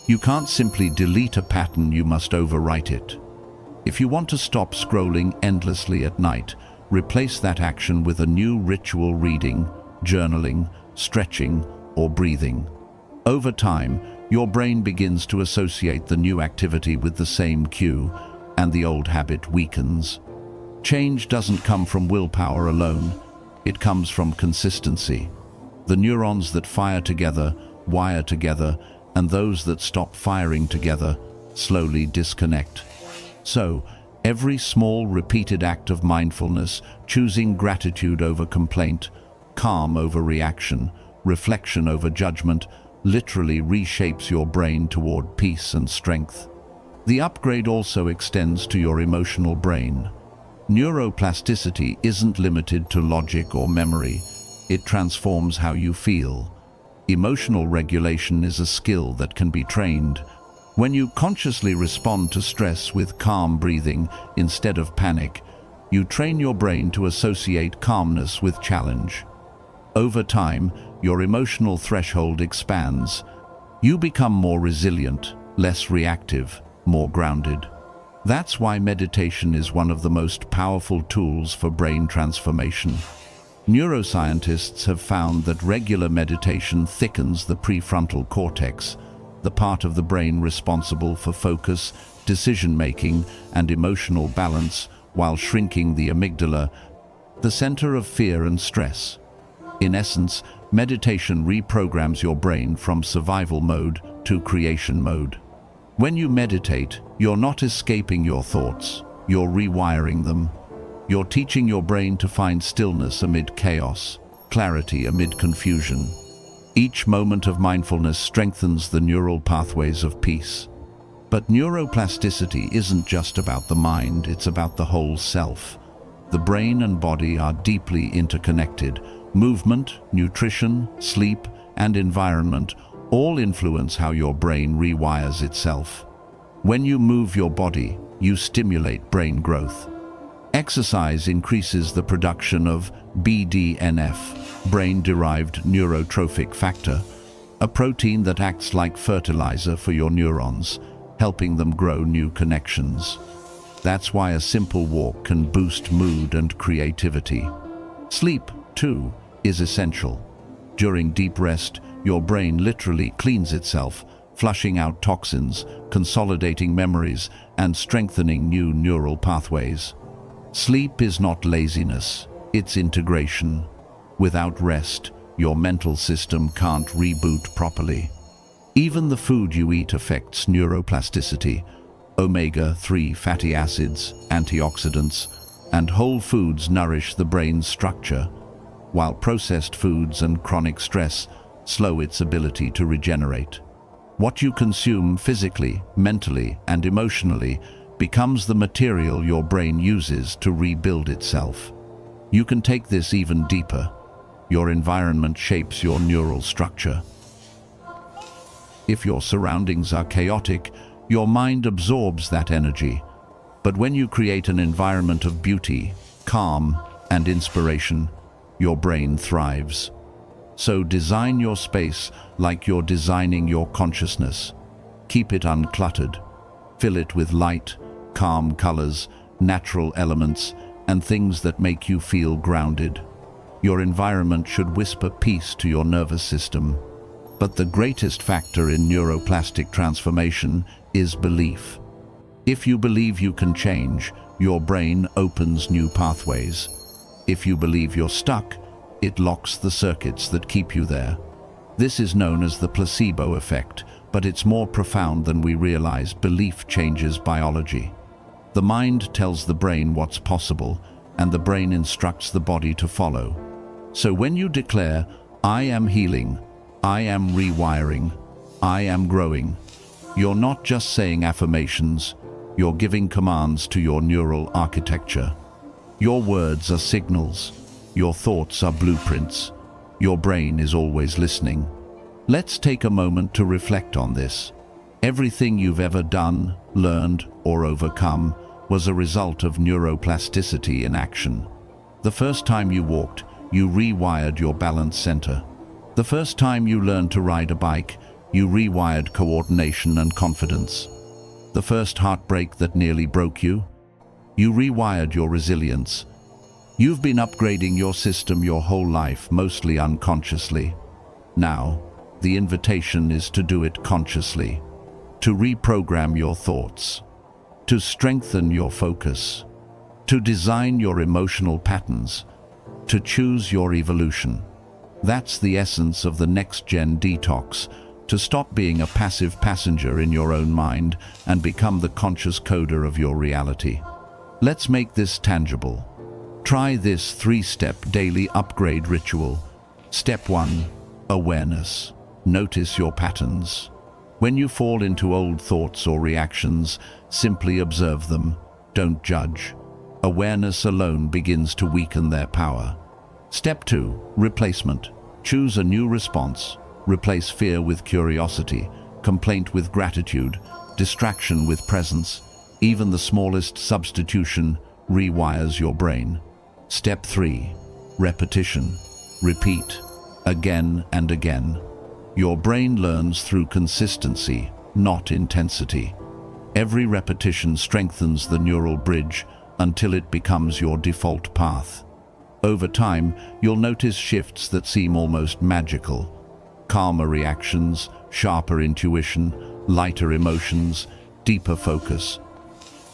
You can't simply delete a pattern, you must overwrite it. If you want to stop scrolling endlessly at night, replace that action with a new ritual: reading, journaling, stretching, or breathing. Over time, your brain begins to associate the new activity with the same cue, and the old habit weakens. Change doesn't come from willpower alone, it comes from consistency. The neurons that fire together wire together, and those that stop firing together slowly disconnect. So, every small repeated act of mindfulness, choosing gratitude over complaint, calm over reaction, reflection over judgment, literally reshapes your brain toward peace and strength. The upgrade also extends to your emotional brain. Neuroplasticity isn't limited to logic or memory. It transforms how you feel. Emotional regulation is a skill that can be trained. When you consciously respond to stress with calm breathing instead of panic, you train your brain to associate calmness with challenge. Over time, your emotional threshold expands. You become more resilient, less reactive, more grounded. That's why meditation is one of the most powerful tools for brain transformation. Neuroscientists have found that regular meditation thickens the prefrontal cortex, the part of the brain responsible for focus, decision-making, and emotional balance, while shrinking the amygdala, the center of fear and stress. In essence, meditation reprograms your brain from survival mode to creation mode. When you meditate, you're not escaping your thoughts, you're rewiring them. You're teaching your brain to find stillness amid chaos, clarity amid confusion. Each moment of mindfulness strengthens the neural pathways of peace. But neuroplasticity isn't just about the mind, it's about the whole self. The brain and body are deeply interconnected. Movement, nutrition, sleep, and environment all influence how your brain rewires itself. When you move your body, you stimulate brain growth. Exercise increases the production of BDNF, brain-derived neurotrophic factor, a protein that acts like fertilizer for your neurons, helping them grow new connections. That's why a simple walk can boost mood and creativity. Sleep, too, is essential. During deep rest, your brain literally cleans itself, flushing out toxins, consolidating memories, and strengthening new neural pathways. Sleep is not laziness, it's integration. Without rest, your mental system can't reboot properly. Even the food you eat affects neuroplasticity. Omega-3 fatty acids, antioxidants, and whole foods nourish the brain's structure, while processed foods and chronic stress slow its ability to regenerate. What you consume physically, mentally, and emotionally becomes the material your brain uses to rebuild itself. You can take this even deeper. Your environment shapes your neural structure. If your surroundings are chaotic, your mind absorbs that energy. But when you create an environment of beauty, calm, and inspiration, your brain thrives. So design your space like you're designing your consciousness. Keep it uncluttered. Fill it with light, calm colors, natural elements, and things that make you feel grounded. Your environment should whisper peace to your nervous system. But the greatest factor in neuroplastic transformation is belief. If you believe you can change, your brain opens new pathways. If you believe you're stuck, it locks the circuits that keep you there. This is known as the placebo effect, but it's more profound than we realize. Belief changes biology. The mind tells the brain what's possible, and the brain instructs the body to follow. So when you declare, "I am healing, I am rewiring, I am growing," you're not just saying affirmations, you're giving commands to your neural architecture. Your words are signals. Your thoughts are blueprints. Your brain is always listening. Let's take a moment to reflect on this. Everything you've ever done, learned, or overcome was a result of neuroplasticity in action. The first time you walked, you rewired your balance center. The first time you learned to ride a bike, you rewired coordination and confidence. The first heartbreak that nearly broke you, you rewired your resilience. You've been upgrading your system your whole life, mostly unconsciously. Now, the invitation is to do it consciously, to reprogram your thoughts, to strengthen your focus, to design your emotional patterns, to choose your evolution. That's the essence of the NextGen Detox, to stop being a passive passenger in your own mind and become the conscious coder of your reality. Let's make this tangible. Try this 3-step daily upgrade ritual. Step 1. Awareness. Notice your patterns. When you fall into old thoughts or reactions, simply observe them. Don't judge. Awareness alone begins to weaken their power. Step 2. Replacement. Choose a new response. Replace fear with curiosity, complaint with gratitude, distraction with presence. Even the smallest substitution rewires your brain. Step 3. Repetition. Repeat. Again and again. Your brain learns through consistency, not intensity. Every repetition strengthens the neural bridge until it becomes your default path. Over time, you'll notice shifts that seem almost magical. Calmer reactions, sharper intuition, lighter emotions, deeper focus.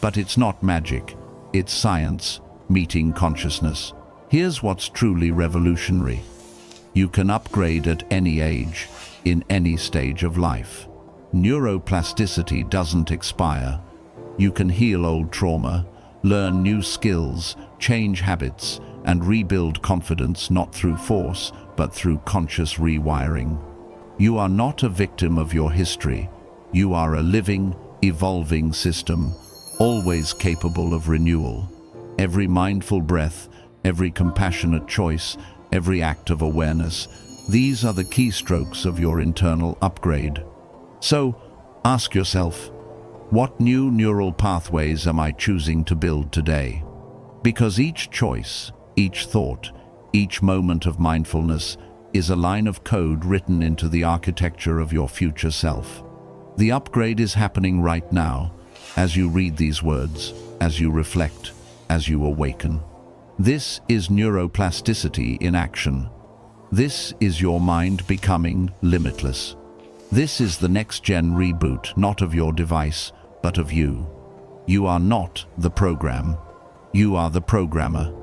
But it's not magic, it's science, meeting consciousness. Here's what's truly revolutionary. You can upgrade at any age, in any stage of life. Neuroplasticity doesn't expire. You can heal old trauma, learn new skills, change habits, and rebuild confidence not through force, but through conscious rewiring. You are not a victim of your history. You are a living, evolving system, always capable of renewal. Every mindful breath, every compassionate choice, every act of awareness, these are the keystrokes of your internal upgrade. So, ask yourself, what new neural pathways am I choosing to build today? Because each choice, each thought, each moment of mindfulness is a line of code written into the architecture of your future self. The upgrade is happening right now, as you read these words, as you reflect, as you awaken. This is neuroplasticity in action. This is your mind becoming limitless. This is the NextGen reboot, not of your device, but of you. You are not the program. You are the programmer.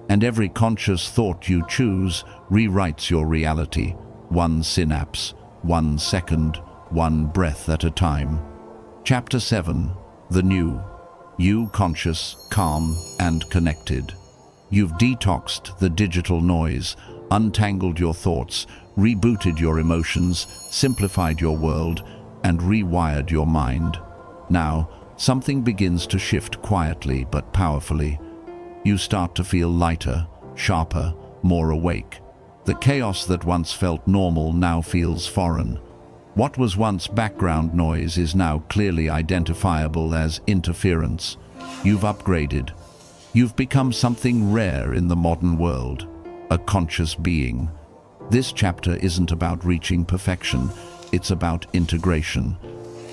And every conscious thought you choose rewrites your reality, one synapse, 1 second, one breath at a time. Chapter 7. The New. You conscious, calm, and connected. You've detoxed the digital noise, untangled your thoughts, rebooted your emotions, simplified your world, and rewired your mind. Now, something begins to shift quietly but powerfully. You start to feel lighter, sharper, more awake. The chaos that once felt normal now feels foreign. What was once background noise is now clearly identifiable as interference. You've upgraded. You've become something rare in the modern world, a conscious being. This chapter isn't about reaching perfection, it's about integration.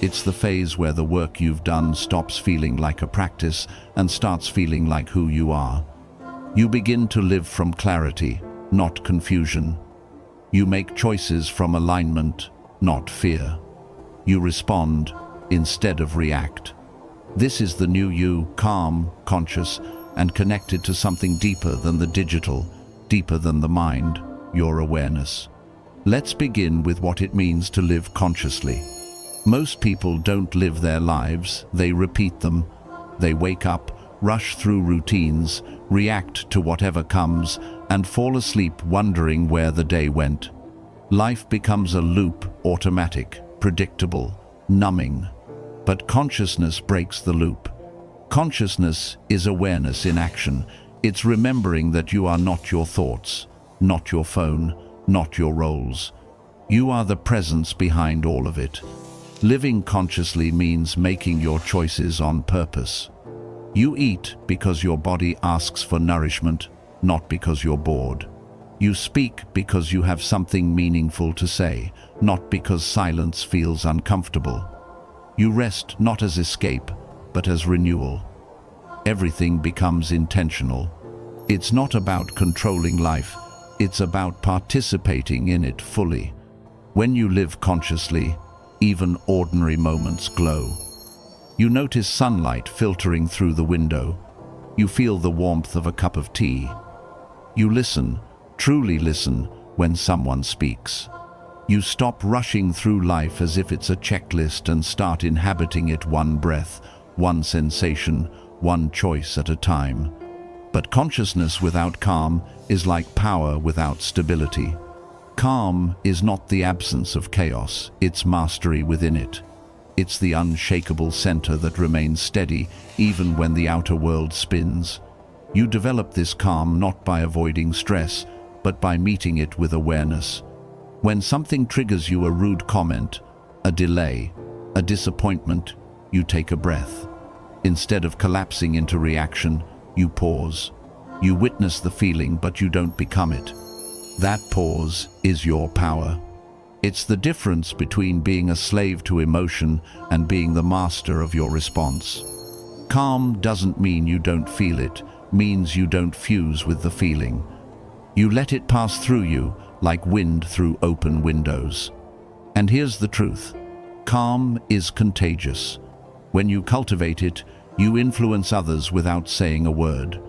It's the phase where the work you've done stops feeling like a practice and starts feeling like who you are. You begin to live from clarity, not confusion. You make choices from alignment, not fear. You respond instead of react. This is the new you, calm, conscious, and connected to something deeper than the digital, deeper than the mind, your awareness. Let's begin with what it means to live consciously. Most people don't live their lives, they repeat them. They wake up, rush through routines, react to whatever comes, and fall asleep wondering where the day went. Life becomes a loop, automatic, predictable, numbing. But consciousness breaks the loop. Consciousness is awareness in action. It's remembering that you are not your thoughts, not your phone, not your roles. You are the presence behind all of it. Living consciously means making your choices on purpose. You eat because your body asks for nourishment, not because you're bored. You speak because you have something meaningful to say, not because silence feels uncomfortable. You rest not as escape, but as renewal. Everything becomes intentional. It's not about controlling life, it's about participating in it fully. When you live consciously, even ordinary moments glow. You notice sunlight filtering through the window. You feel the warmth of a cup of tea. You listen, truly listen, when someone speaks. You stop rushing through life as if it's a checklist and start inhabiting it one breath, one sensation, one choice at a time. But consciousness without calm is like power without stability. Calm is not the absence of chaos, it's mastery within it. It's the unshakable center that remains steady even when the outer world spins. You develop this calm not by avoiding stress, but by meeting it with awareness. When something triggers you, a rude comment, a delay, a disappointment, you take a breath. Instead of collapsing into reaction, you pause. You witness the feeling, but you don't become it. That pause is your power. It's the difference between being a slave to emotion and being the master of your response. Calm doesn't mean you don't feel it, means you don't fuse with the feeling. You let it pass through you like wind through open windows. And here's the truth. Calm is contagious. When you cultivate it, you influence others without saying a word.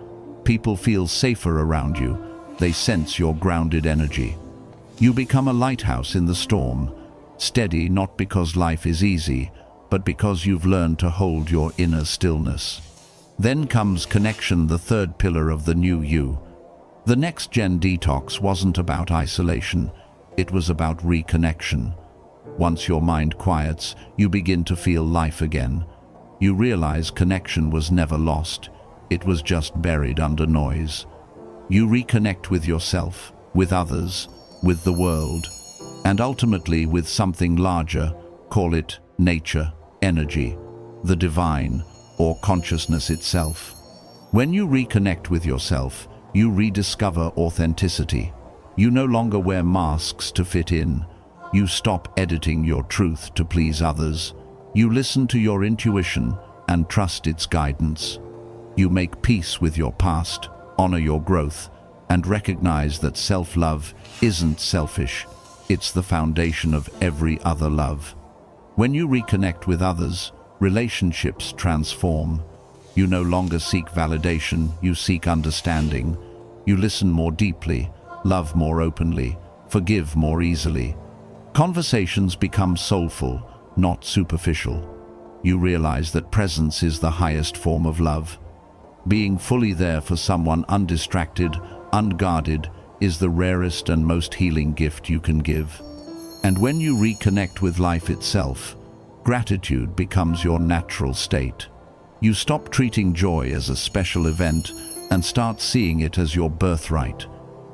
People feel safer around you. They sense your grounded energy. You become a lighthouse in the storm, steady not because life is easy, but because you've learned to hold your inner stillness. Then comes connection, the third pillar of the new you. The NextGen Detox wasn't about isolation, it was about reconnection. Once your mind quiets, you begin to feel life again. You realize connection was never lost, it was just buried under noise. You reconnect with yourself, with others, with the world, and ultimately with something larger, call it nature, energy, the divine, or consciousness itself. When you reconnect with yourself, you rediscover authenticity. You no longer wear masks to fit in. You stop editing your truth to please others. You listen to your intuition and trust its guidance. You make peace with your past, honor your growth, and recognize that self-love isn't selfish. It's the foundation of every other love. When you reconnect with others, relationships transform. You no longer seek validation, you seek understanding. You listen more deeply, love more openly, forgive more easily. Conversations become soulful, not superficial. You realize that presence is the highest form of love. Being fully there for someone, undistracted, unguarded, is the rarest and most healing gift you can give. And when you reconnect with life itself, gratitude becomes your natural state. You stop treating joy as a special event and start seeing it as your birthright.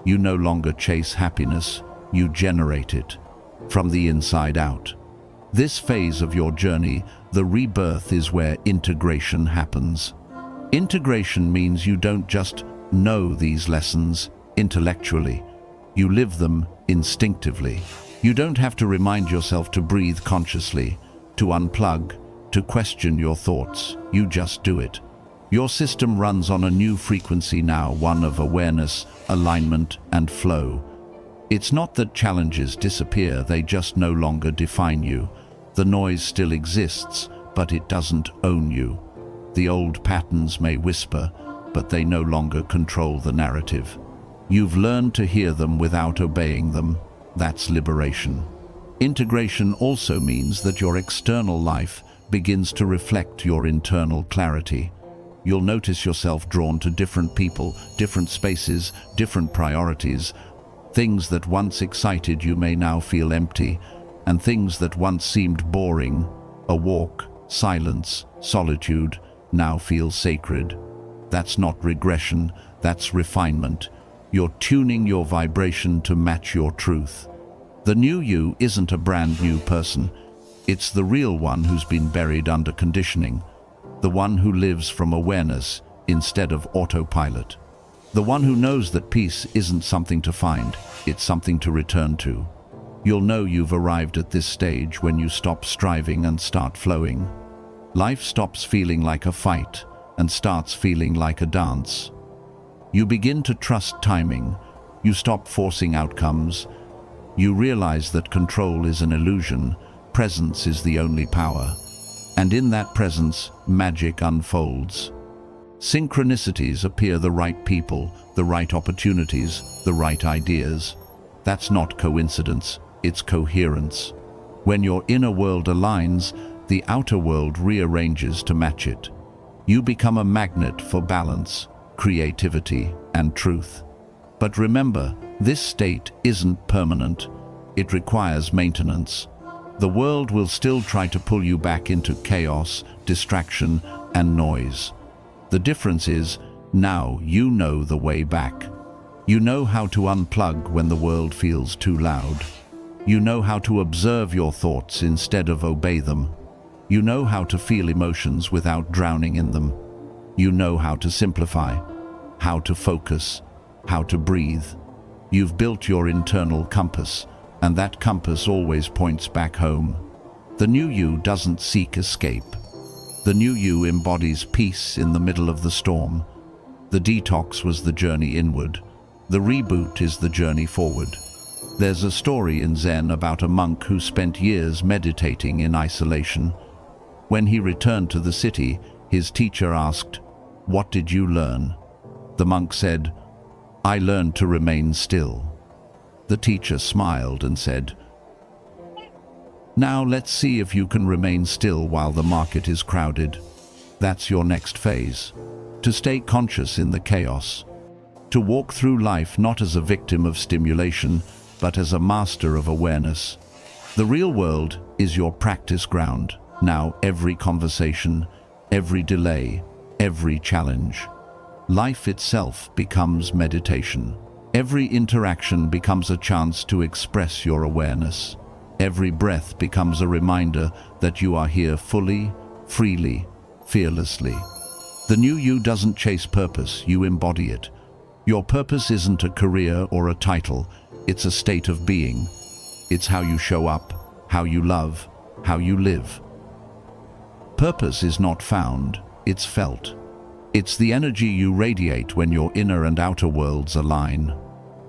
You no longer chase happiness, you generate it, from the inside out. This phase of your journey, the rebirth, is where integration happens. Integration means you don't just know these lessons intellectually, you live them instinctively. You don't have to remind yourself to breathe consciously, to unplug, to question your thoughts. You just do it. Your system runs on a new frequency now, one of awareness, alignment, and flow. It's not that challenges disappear, they just no longer define you. The noise still exists, but it doesn't own you. The old patterns may whisper, but they no longer control the narrative. You've learned to hear them without obeying them. That's liberation. Integration also means that your external life begins to reflect your internal clarity. You'll notice yourself drawn to different people, different spaces, different priorities. Things that once excited you may now feel empty, and things that once seemed boring, a walk, silence, solitude, now feel sacred. That's not regression, that's refinement. You're tuning your vibration to match your truth. The new you isn't a brand new person. It's the real one who's been buried under conditioning, the one who lives from awareness instead of autopilot. The one who knows that peace isn't something to find, it's something to return to. You'll know you've arrived at this stage when you stop striving and start flowing. Life stops feeling like a fight and starts feeling like a dance. You begin to trust timing. You stop forcing outcomes. You realize that control is an illusion, presence is the only power. And in that presence, magic unfolds. Synchronicities appear, the right people, the right opportunities, the right ideas. That's not coincidence, it's coherence. When your inner world aligns, the outer world rearranges to match it. You become a magnet for balance, creativity, and truth. But remember, this state isn't permanent. It requires maintenance. The world will still try to pull you back into chaos, distraction, and noise. The difference is, now you know the way back. You know how to unplug when the world feels too loud. You know how to observe your thoughts instead of obey them. You know how to feel emotions without drowning in them. You know how to simplify, how to focus, how to breathe. You've built your internal compass, and that compass always points back home. The new you doesn't seek escape. The new you embodies peace in the middle of the storm. The detox was the journey inward. The reboot is the journey forward. There's a story in Zen about a monk who spent years meditating in isolation. When he returned to the city, his teacher asked, "What did you learn?" The monk said, "I learned to remain still." The teacher smiled and said, "Now let's see if you can remain still while the market is crowded." That's your next phase. To stay conscious in the chaos. To walk through life not as a victim of stimulation, but as a master of awareness. The real world is your practice ground. Now every conversation, every delay, every challenge. Life itself becomes meditation. Every interaction becomes a chance to express your awareness. Every breath becomes a reminder that you are here fully, freely, fearlessly. The new you doesn't chase purpose, you embody it. Your purpose isn't a career or a title, it's a state of being. It's how you show up, how you love, how you live. Purpose is not found, it's felt. It's the energy you radiate when your inner and outer worlds align.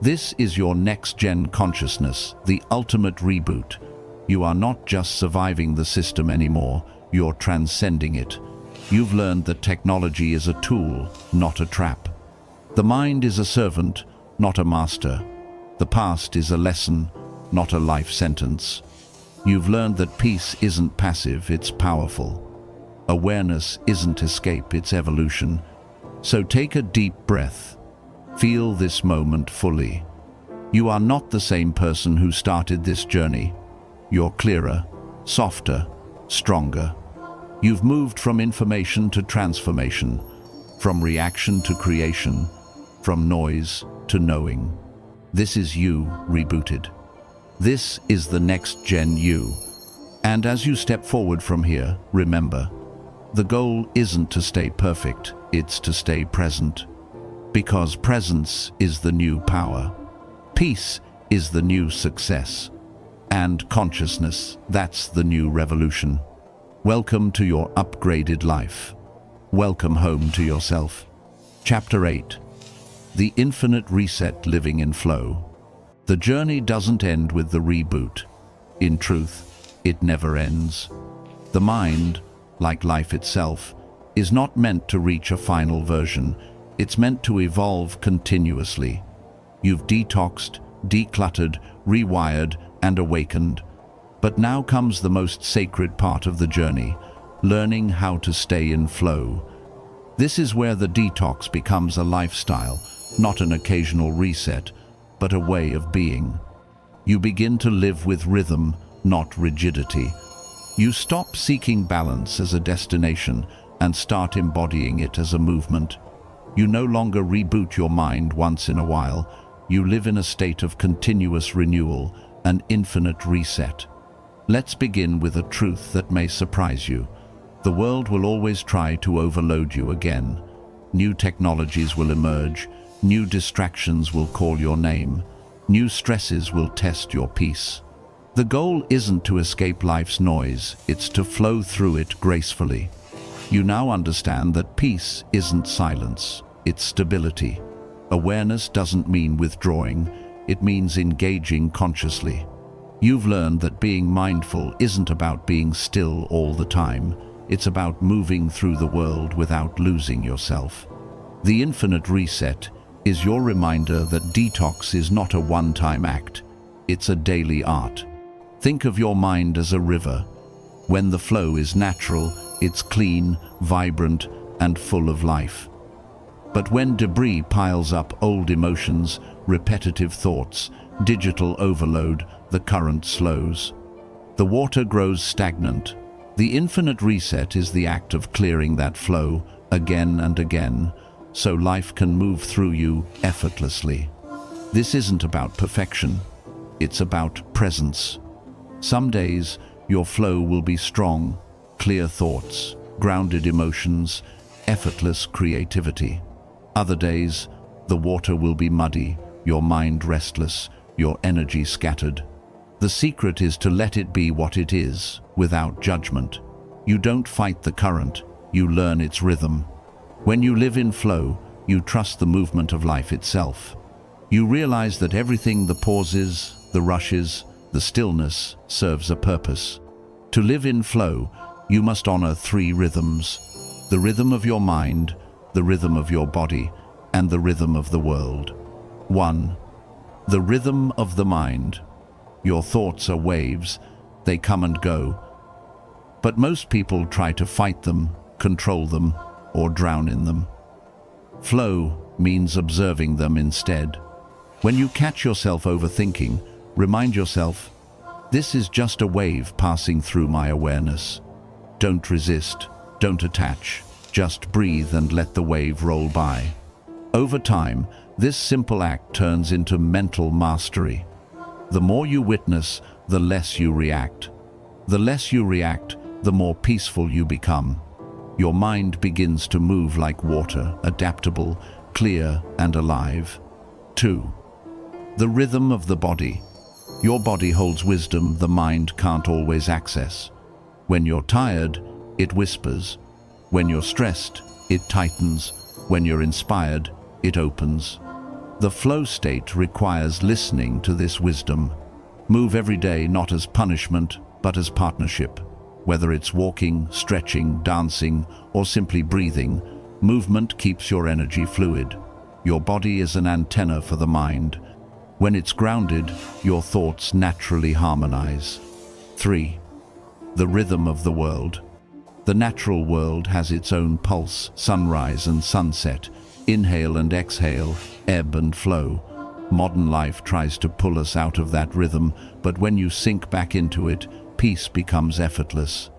This is your next-gen consciousness, the ultimate reboot. You are not just surviving the system anymore, you're transcending it. You've learned that technology is a tool, not a trap. The mind is a servant, not a master. The past is a lesson, not a life sentence. You've learned that peace isn't passive, it's powerful. Awareness isn't escape, it's evolution. So take a deep breath. Feel this moment fully. You are not the same person who started this journey. You're clearer, softer, stronger. You've moved from information to transformation, from reaction to creation, from noise to knowing. This is you rebooted. This is the next gen you. And as you step forward from here, remember, the goal isn't to stay perfect, it's to stay present. Because presence is the new power. Peace is the new success. And consciousness, that's the new revolution. Welcome to your upgraded life. Welcome home to yourself. Chapter 8. The Infinite Reset, Living in Flow. The journey doesn't end with the reboot. In truth, it never ends. The mind, like life itself, is not meant to reach a final version. It's meant to evolve continuously. You've detoxed, decluttered, rewired, and awakened. But now comes the most sacred part of the journey, learning how to stay in flow. This is where the detox becomes a lifestyle, not an occasional reset, but a way of being. You begin to live with rhythm, not rigidity. You stop seeking balance as a destination and start embodying it as a movement. You no longer reboot your mind once in a while. You live in a state of continuous renewal, an infinite reset. Let's begin with a truth that may surprise you. The world will always try to overload you again. New technologies will emerge, New distractions will call your name. New stresses will test your peace. The goal isn't to escape life's noise, it's to flow through it gracefully. You now understand that peace isn't silence, it's stability. Awareness doesn't mean withdrawing, it means engaging consciously. You've learned that being mindful isn't about being still all the time, it's about moving through the world without losing yourself. The infinite reset is your reminder that detox is not a one-time act, it's a daily art. Think of your mind as a river. When the flow is natural, it's clean, vibrant, and full of life. But when debris piles up, old emotions, repetitive thoughts, digital overload, the current slows. The water grows stagnant. The infinite reset is the act of clearing that flow again and again, so life can move through you effortlessly. This isn't about perfection, it's about presence. Some days, your flow will be strong, clear thoughts, grounded emotions, effortless creativity. Other days, the water will be muddy, your mind restless, your energy scattered. The secret is to let it be what it is, without judgment. You don't fight the current, you learn its rhythm. When you live in flow, you trust the movement of life itself. You realize that everything, the pauses, the rushes, the stillness, serves a purpose. To live in flow, you must honor 3 rhythms: the rhythm of your mind, the rhythm of your body, and the rhythm of the world. 1. The rhythm of the mind. Your thoughts are waves, they come and go. But most people try to fight them, control them, or drown in them. Flow means observing them instead. When you catch yourself overthinking, remind yourself, this is just a wave passing through my awareness. Don't resist, don't attach, just breathe and let the wave roll by. Over time, this simple act turns into mental mastery. The more you witness, the less you react. The less you react, the more peaceful you become. Your mind begins to move like water, adaptable, clear, and alive. 2. The rhythm of the body. Your body holds wisdom the mind can't always access. When you're tired, it whispers. When you're stressed, it tightens. When you're inspired, it opens. The flow state requires listening to this wisdom. Move every day not as punishment, but as partnership. Whether it's walking, stretching, dancing, or simply breathing, movement keeps your energy fluid. Your body is an antenna for the mind. When it's grounded, your thoughts naturally harmonize. 3. The rhythm of the world. The natural world has its own pulse, sunrise and sunset, inhale and exhale, ebb and flow. Modern life tries to pull us out of that rhythm, but when you sink back into it, peace becomes effortless.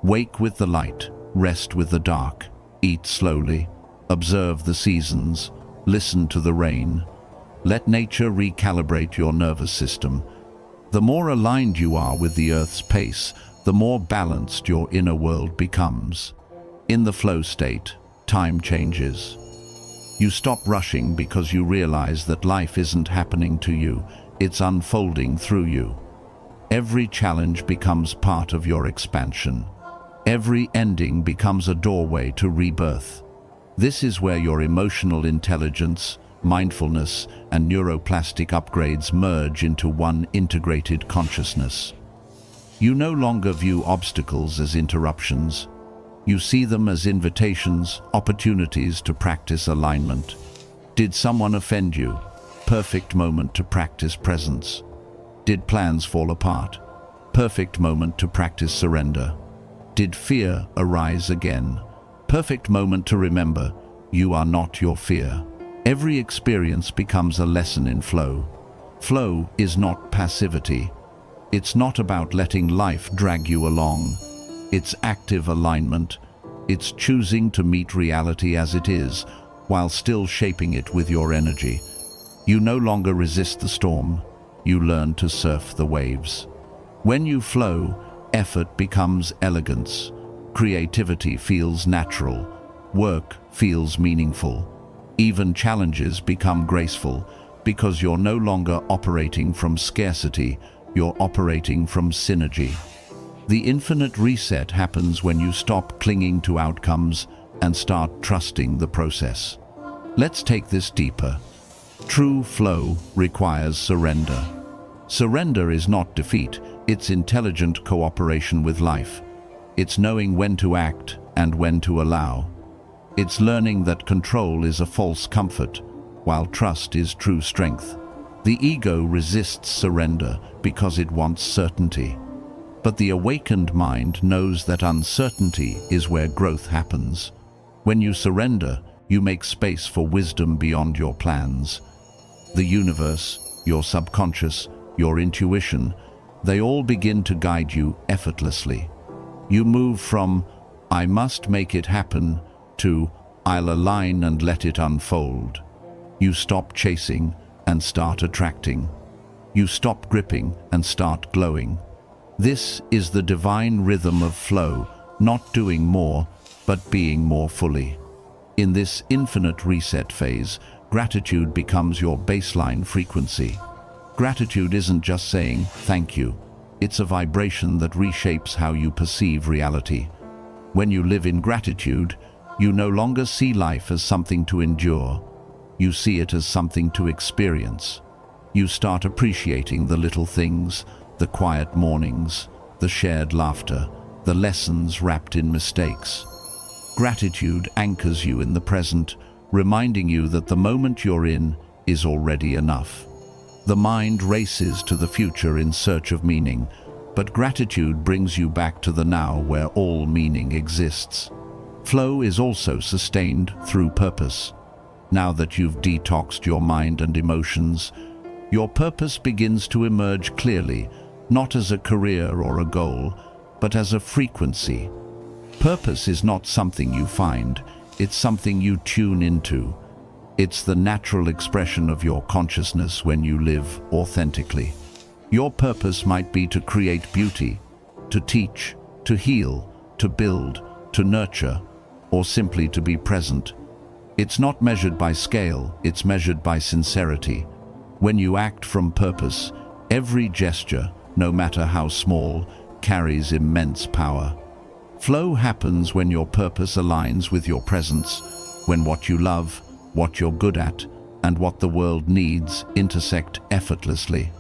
Wake with the light, rest with the dark, eat slowly, observe the seasons, listen to the rain. Let nature recalibrate your nervous system. The more aligned you are with the Earth's pace, the more balanced your inner world becomes. In the flow state, time changes. You stop rushing because you realize that life isn't happening to you, it's unfolding through you. Every challenge becomes part of your expansion. Every ending becomes a doorway to rebirth. This is where your emotional intelligence, mindfulness, and neuroplastic upgrades merge into one integrated consciousness. You no longer view obstacles as interruptions. You see them as invitations, opportunities to practice alignment. Did someone offend you? Perfect moment to practice presence. Did plans fall apart? Perfect moment to practice surrender. Did fear arise again? Perfect moment to remember, you are not your fear. Every experience becomes a lesson in flow. Flow is not passivity. It's not about letting life drag you along. It's active alignment. It's choosing to meet reality as it is, while still shaping it with your energy. You no longer resist the storm. You learn to surf the waves. When you flow, effort becomes elegance. Creativity feels natural. Work feels meaningful. Even challenges become graceful because you're no longer operating from scarcity, you're operating from synergy. The infinite reset happens when you stop clinging to outcomes and start trusting the process. Let's take this deeper. True flow requires surrender. Surrender is not defeat, it's intelligent cooperation with life. It's knowing when to act and when to allow. It's learning that control is a false comfort, while trust is true strength. The ego resists surrender because it wants certainty. But the awakened mind knows that uncertainty is where growth happens. When you surrender, you make space for wisdom beyond your plans. The universe, your subconscious, your intuition, they all begin to guide you effortlessly. You move from, "I must make it happen," to, "I'll align and let it unfold." You stop chasing and start attracting. You stop gripping and start glowing. This is the divine rhythm of flow, not doing more, but being more fully. In this infinite reset phase, gratitude becomes your baseline frequency. Gratitude isn't just saying thank you. It's a vibration that reshapes how you perceive reality. When you live in gratitude, you no longer see life as something to endure. You see it as something to experience. You start appreciating the little things, the quiet mornings, the shared laughter, the lessons wrapped in mistakes. Gratitude anchors you in the present, reminding you that the moment you're in is already enough. The mind races to the future in search of meaning, but gratitude brings you back to the now where all meaning exists. Flow is also sustained through purpose. Now that you've detoxed your mind and emotions, your purpose begins to emerge clearly, not as a career or a goal, but as a frequency. Purpose is not something you find, it's something you tune into. It's the natural expression of your consciousness when you live authentically. Your purpose might be to create beauty, to teach, to heal, to build, to nurture, or simply to be present. It's not measured by scale, it's measured by sincerity. When you act from purpose, every gesture, no matter how small, carries immense power. Flow happens when your purpose aligns with your presence, when what you love, what you're good at, and what the world needs intersect effortlessly.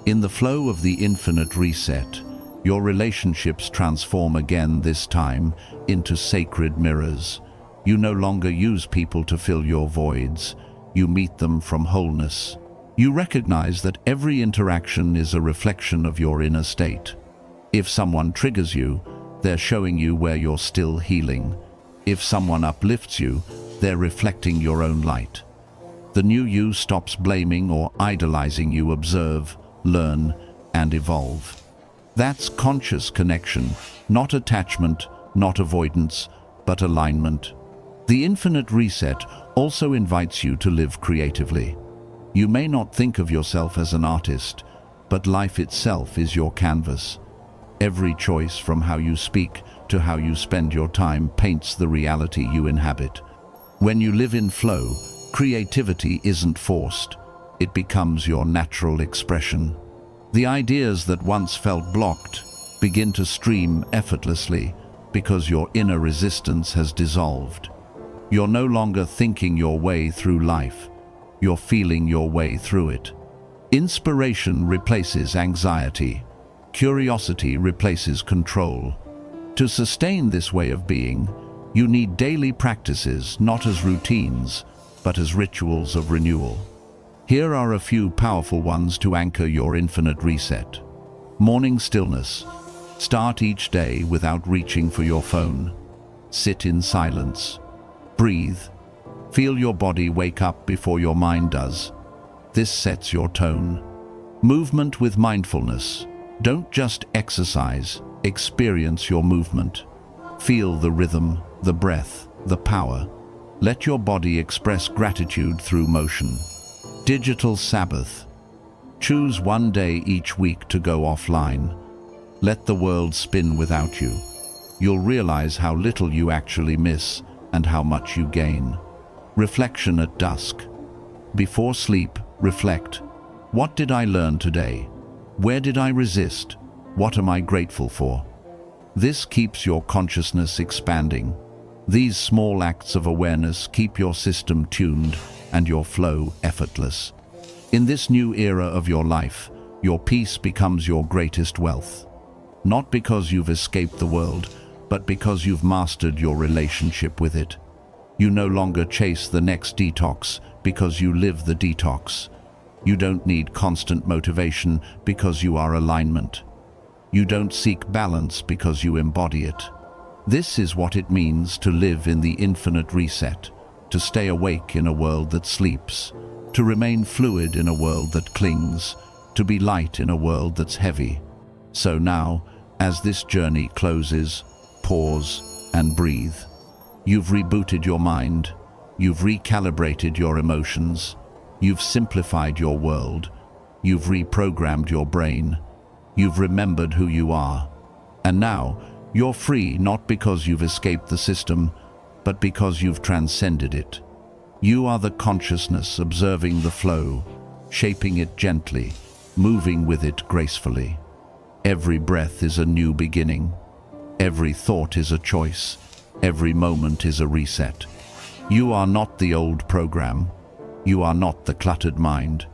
In the flow of the infinite reset, your relationships transform again, this time into sacred mirrors. You no longer use people to fill your voids. You meet them from wholeness. You recognize that every interaction is a reflection of your inner state. If someone triggers you, they're showing you where you're still healing. If someone uplifts you, they're reflecting your own light. The new you stops blaming or idolizing. You observe, learn, and evolve. That's conscious connection, not attachment, not avoidance, but alignment. The infinite reset also invites you to live creatively. You may not think of yourself as an artist, but life itself is your canvas. Every choice, from how you speak to how you spend your time, paints the reality you inhabit. When you live in flow, creativity isn't forced. It becomes your natural expression. The ideas that once felt blocked begin to stream effortlessly because your inner resistance has dissolved. You're no longer thinking your way through life. You're feeling your way through it. Inspiration replaces anxiety. Curiosity replaces control. To sustain this way of being, you need daily practices, not as routines, but as rituals of renewal. Here are a few powerful ones to anchor your infinite reset. Morning stillness. Start each day without reaching for your phone. Sit in silence. Breathe. Feel your body wake up before your mind does. This sets your tone. Movement with mindfulness. Don't just exercise, experience your movement. Feel the rhythm, the breath, the power. Let your body express gratitude through motion. Digital Sabbath. Choose one day each week to go offline. Let the world spin without you. You'll realize how little you actually miss and how much you gain. Reflection at dusk. Before sleep, reflect. What did I learn today? Where did I resist? What am I grateful for? This keeps your consciousness expanding. These small acts of awareness keep your system tuned and your flow effortless. In this new era of your life, your peace becomes your greatest wealth. Not because you've escaped the world, but because you've mastered your relationship with it. You no longer chase the next detox because you live the detox. You don't need constant motivation because you are alignment. You don't seek balance because you embody it. This is what it means to live in the infinite reset, to stay awake in a world that sleeps, to remain fluid in a world that clings, to be light in a world that's heavy. So now, as this journey closes, pause and breathe. You've rebooted your mind, you've recalibrated your emotions, you've simplified your world, you've reprogrammed your brain, you've remembered who you are. And now, you're free not because you've escaped the system, but because you've transcended it. You are the consciousness observing the flow, shaping it gently, moving with it gracefully. Every breath is a new beginning. Every thought is a choice. Every moment is a reset. You are not the old program. You are not the cluttered mind.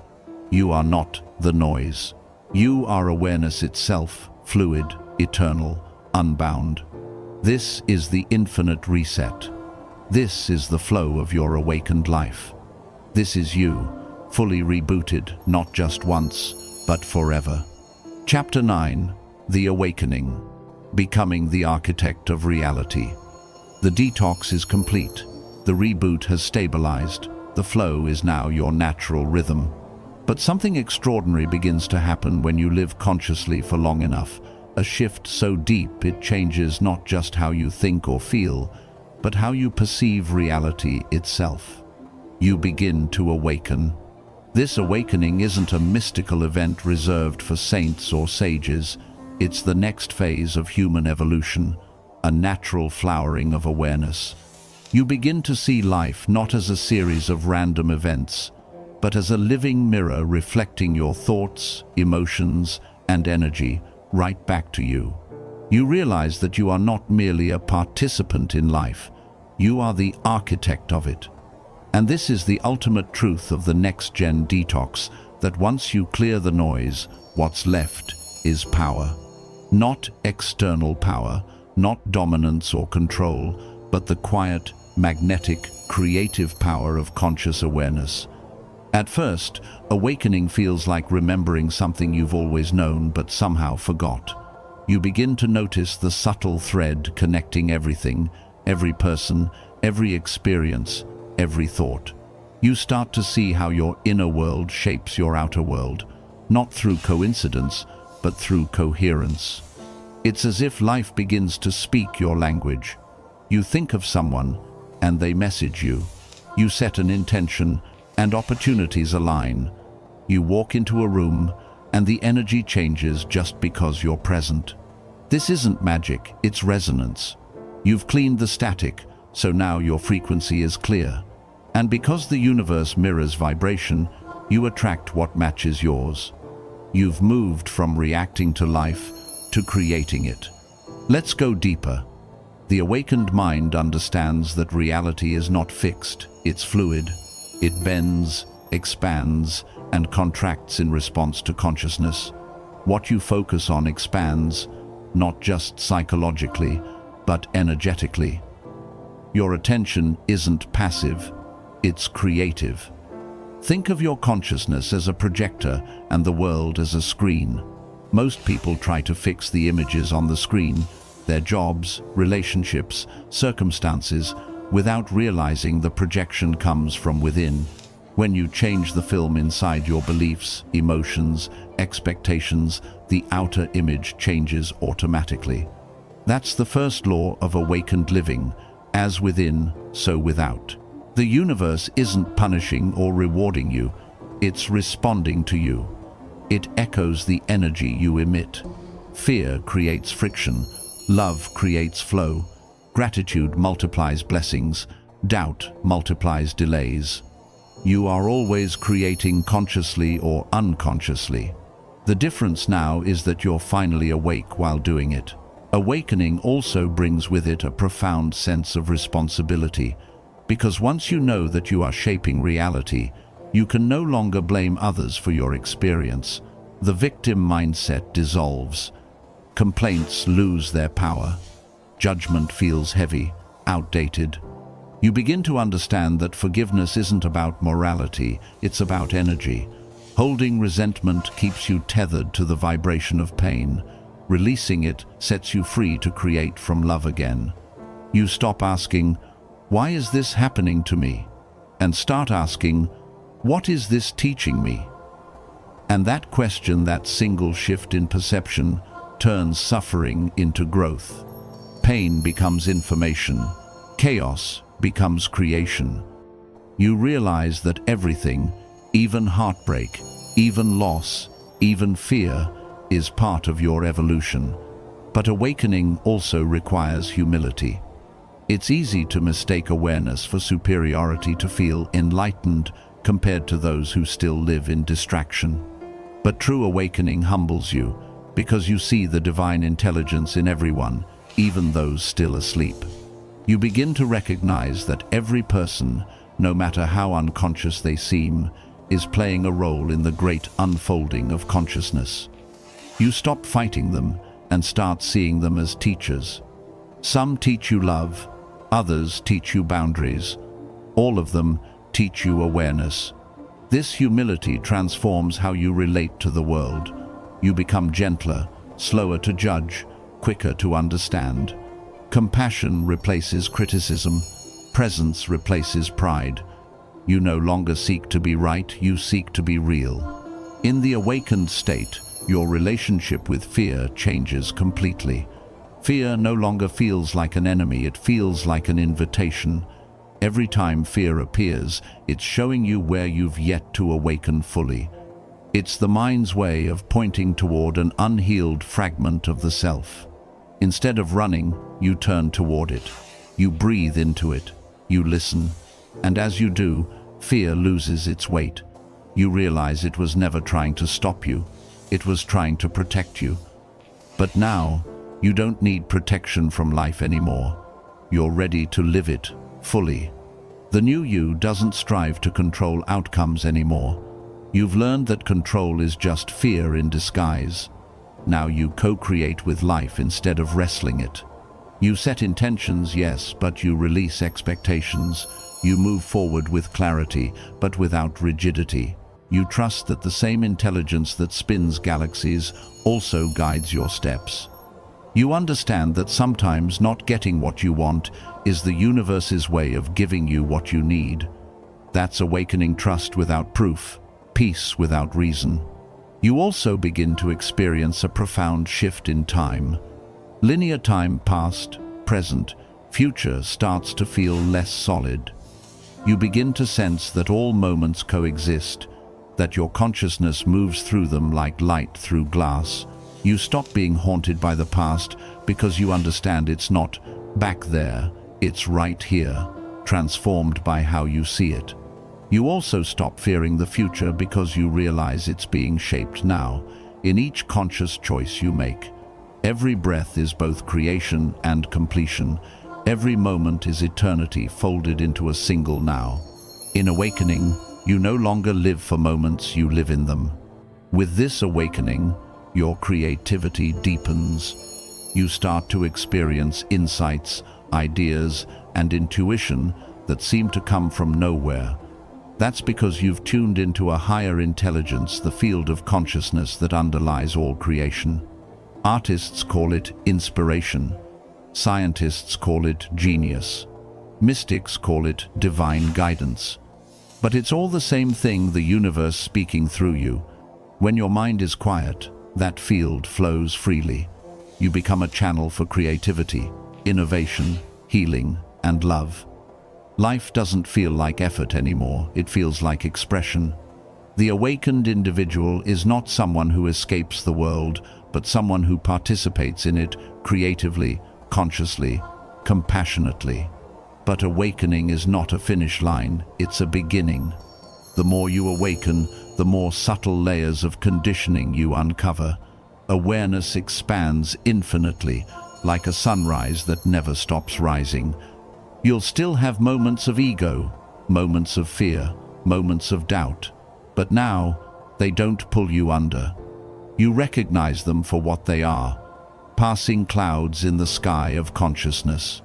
You are not the noise. You are awareness itself, fluid, eternal, unbound. This is the infinite reset. This is the flow of your awakened life. This is you, fully rebooted, not just once, but forever. Chapter 9, The Awakening, Becoming the Architect of Reality. The detox is complete. The reboot has stabilized. The flow is now your natural rhythm. But something extraordinary begins to happen when you live consciously for long enough. A shift so deep it changes not just how you think or feel, but how you perceive reality itself. You begin to awaken. This awakening isn't a mystical event reserved for saints or sages. It's the next phase of human evolution, a natural flowering of awareness. You begin to see life not as a series of random events, but as a living mirror reflecting your thoughts, emotions, and energy right back to you. You realize that you are not merely a participant in life, you are the architect of it. And this is the ultimate truth of the NextGen Detox, that once you clear the noise, what's left is power. Not external power, not dominance or control, but the quiet, magnetic, creative power of conscious awareness. At first, awakening feels like remembering something you've always known but somehow forgot. You begin to notice the subtle thread connecting everything, every person, every experience, every thought. You start to see how your inner world shapes your outer world, not through coincidence, but through coherence. It's as if life begins to speak your language. You think of someone, and they message you. You set an intention, and opportunities align. You walk into a room, and the energy changes just because you're present. This isn't magic, it's resonance. You've cleaned the static, so now your frequency is clear. And because the universe mirrors vibration, you attract what matches yours. You've moved from reacting to life to creating it. Let's go deeper. The awakened mind understands that reality is not fixed, it's fluid. It bends, expands, and contracts in response to consciousness. What you focus on expands, not just psychologically, but energetically. Your attention isn't passive, it's creative. Think of your consciousness as a projector and the world as a screen. Most people try to fix the images on the screen, their jobs, relationships, circumstances, without realizing the projection comes from within. When you change the film inside your beliefs, emotions, expectations, the outer image changes automatically. That's the first law of awakened living, as within, so without. The universe isn't punishing or rewarding you, it's responding to you. It echoes the energy you emit. Fear creates friction, love creates flow, gratitude multiplies blessings, Doubt multiplies delays. You are always creating consciously or unconsciously. The difference now is that you're finally awake while doing it. Awakening also brings with it a profound sense of responsibility, because once you know that you are shaping reality, you can no longer blame others for your experience. The victim mindset dissolves. Complaints lose their power. Judgment feels heavy, outdated. You begin to understand that forgiveness isn't about morality, it's about energy. Holding resentment keeps you tethered to the vibration of pain. Releasing it sets you free to create from love again. You stop asking, "Why is this happening to me?" and start asking, "What is this teaching me?" And that question, that single shift in perception, turns suffering into growth. Pain becomes information. Chaos becomes creation. You realize that everything, even heartbreak, even loss, even fear, is part of your evolution. But awakening also requires humility. It's easy to mistake awareness for superiority, to feel enlightened compared to those who still live in distraction. But true awakening humbles you, because you see the divine intelligence in everyone, even those still asleep. You begin to recognize that every person, no matter how unconscious they seem, is playing a role in the great unfolding of consciousness. You stop fighting them and start seeing them as teachers. Some teach you love, others teach you boundaries. All of them teach you awareness. This humility transforms how you relate to the world. You become gentler, slower to judge, quicker to understand. Compassion replaces criticism. Presence replaces pride. You no longer seek to be right, you seek to be real. In the awakened state, your relationship with fear changes completely. Fear no longer feels like an enemy, it feels like an invitation. Every time fear appears, it's showing you where you've yet to awaken fully. It's the mind's way of pointing toward an unhealed fragment of the self. Instead of running, you turn toward it. You breathe into it. You listen. And as you do, fear loses its weight. You realize it was never trying to stop you. It was trying to protect you. But now, you don't need protection from life anymore. You're ready to live it fully. The new you doesn't strive to control outcomes anymore. You've learned that control is just fear in disguise. Now you co-create with life instead of wrestling it. You set intentions, yes, but you release expectations. You move forward with clarity, but without rigidity. You trust that the same intelligence that spins galaxies also guides your steps. You understand that sometimes not getting what you want is the universe's way of giving you what you need. That's awakening trust without proof, peace without reason. You also begin to experience a profound shift in time. Linear time, past, present, future, starts to feel less solid. You begin to sense that all moments coexist, that your consciousness moves through them like light through glass. You stop being haunted by the past because you understand it's not back there, it's right here, transformed by how you see it. You also stop fearing the future because you realize it's being shaped now, in each conscious choice you make. Every breath is both creation and completion. Every moment is eternity folded into a single now. In awakening, you no longer live for moments, you live in them. With this awakening, your creativity deepens. You start to experience insights, ideas, and intuition that seem to come from nowhere. That's because you've tuned into a higher intelligence, the field of consciousness that underlies all creation. Artists call it inspiration. Scientists call it genius. Mystics call it divine guidance. But it's all the same thing, the universe speaking through you. When your mind is quiet, that field flows freely. You become a channel for creativity, innovation, healing, and love. Life doesn't feel like effort anymore, it feels like expression. The awakened individual is not someone who escapes the world, but someone who participates in it creatively, consciously, compassionately. But awakening is not a finish line, it's a beginning. The more you awaken, the more subtle layers of conditioning you uncover. Awareness expands infinitely, like a sunrise that never stops rising. You'll still have moments of ego, moments of fear, moments of doubt, but now they don't pull you under. You recognize them for what they are, passing clouds in the sky of consciousness.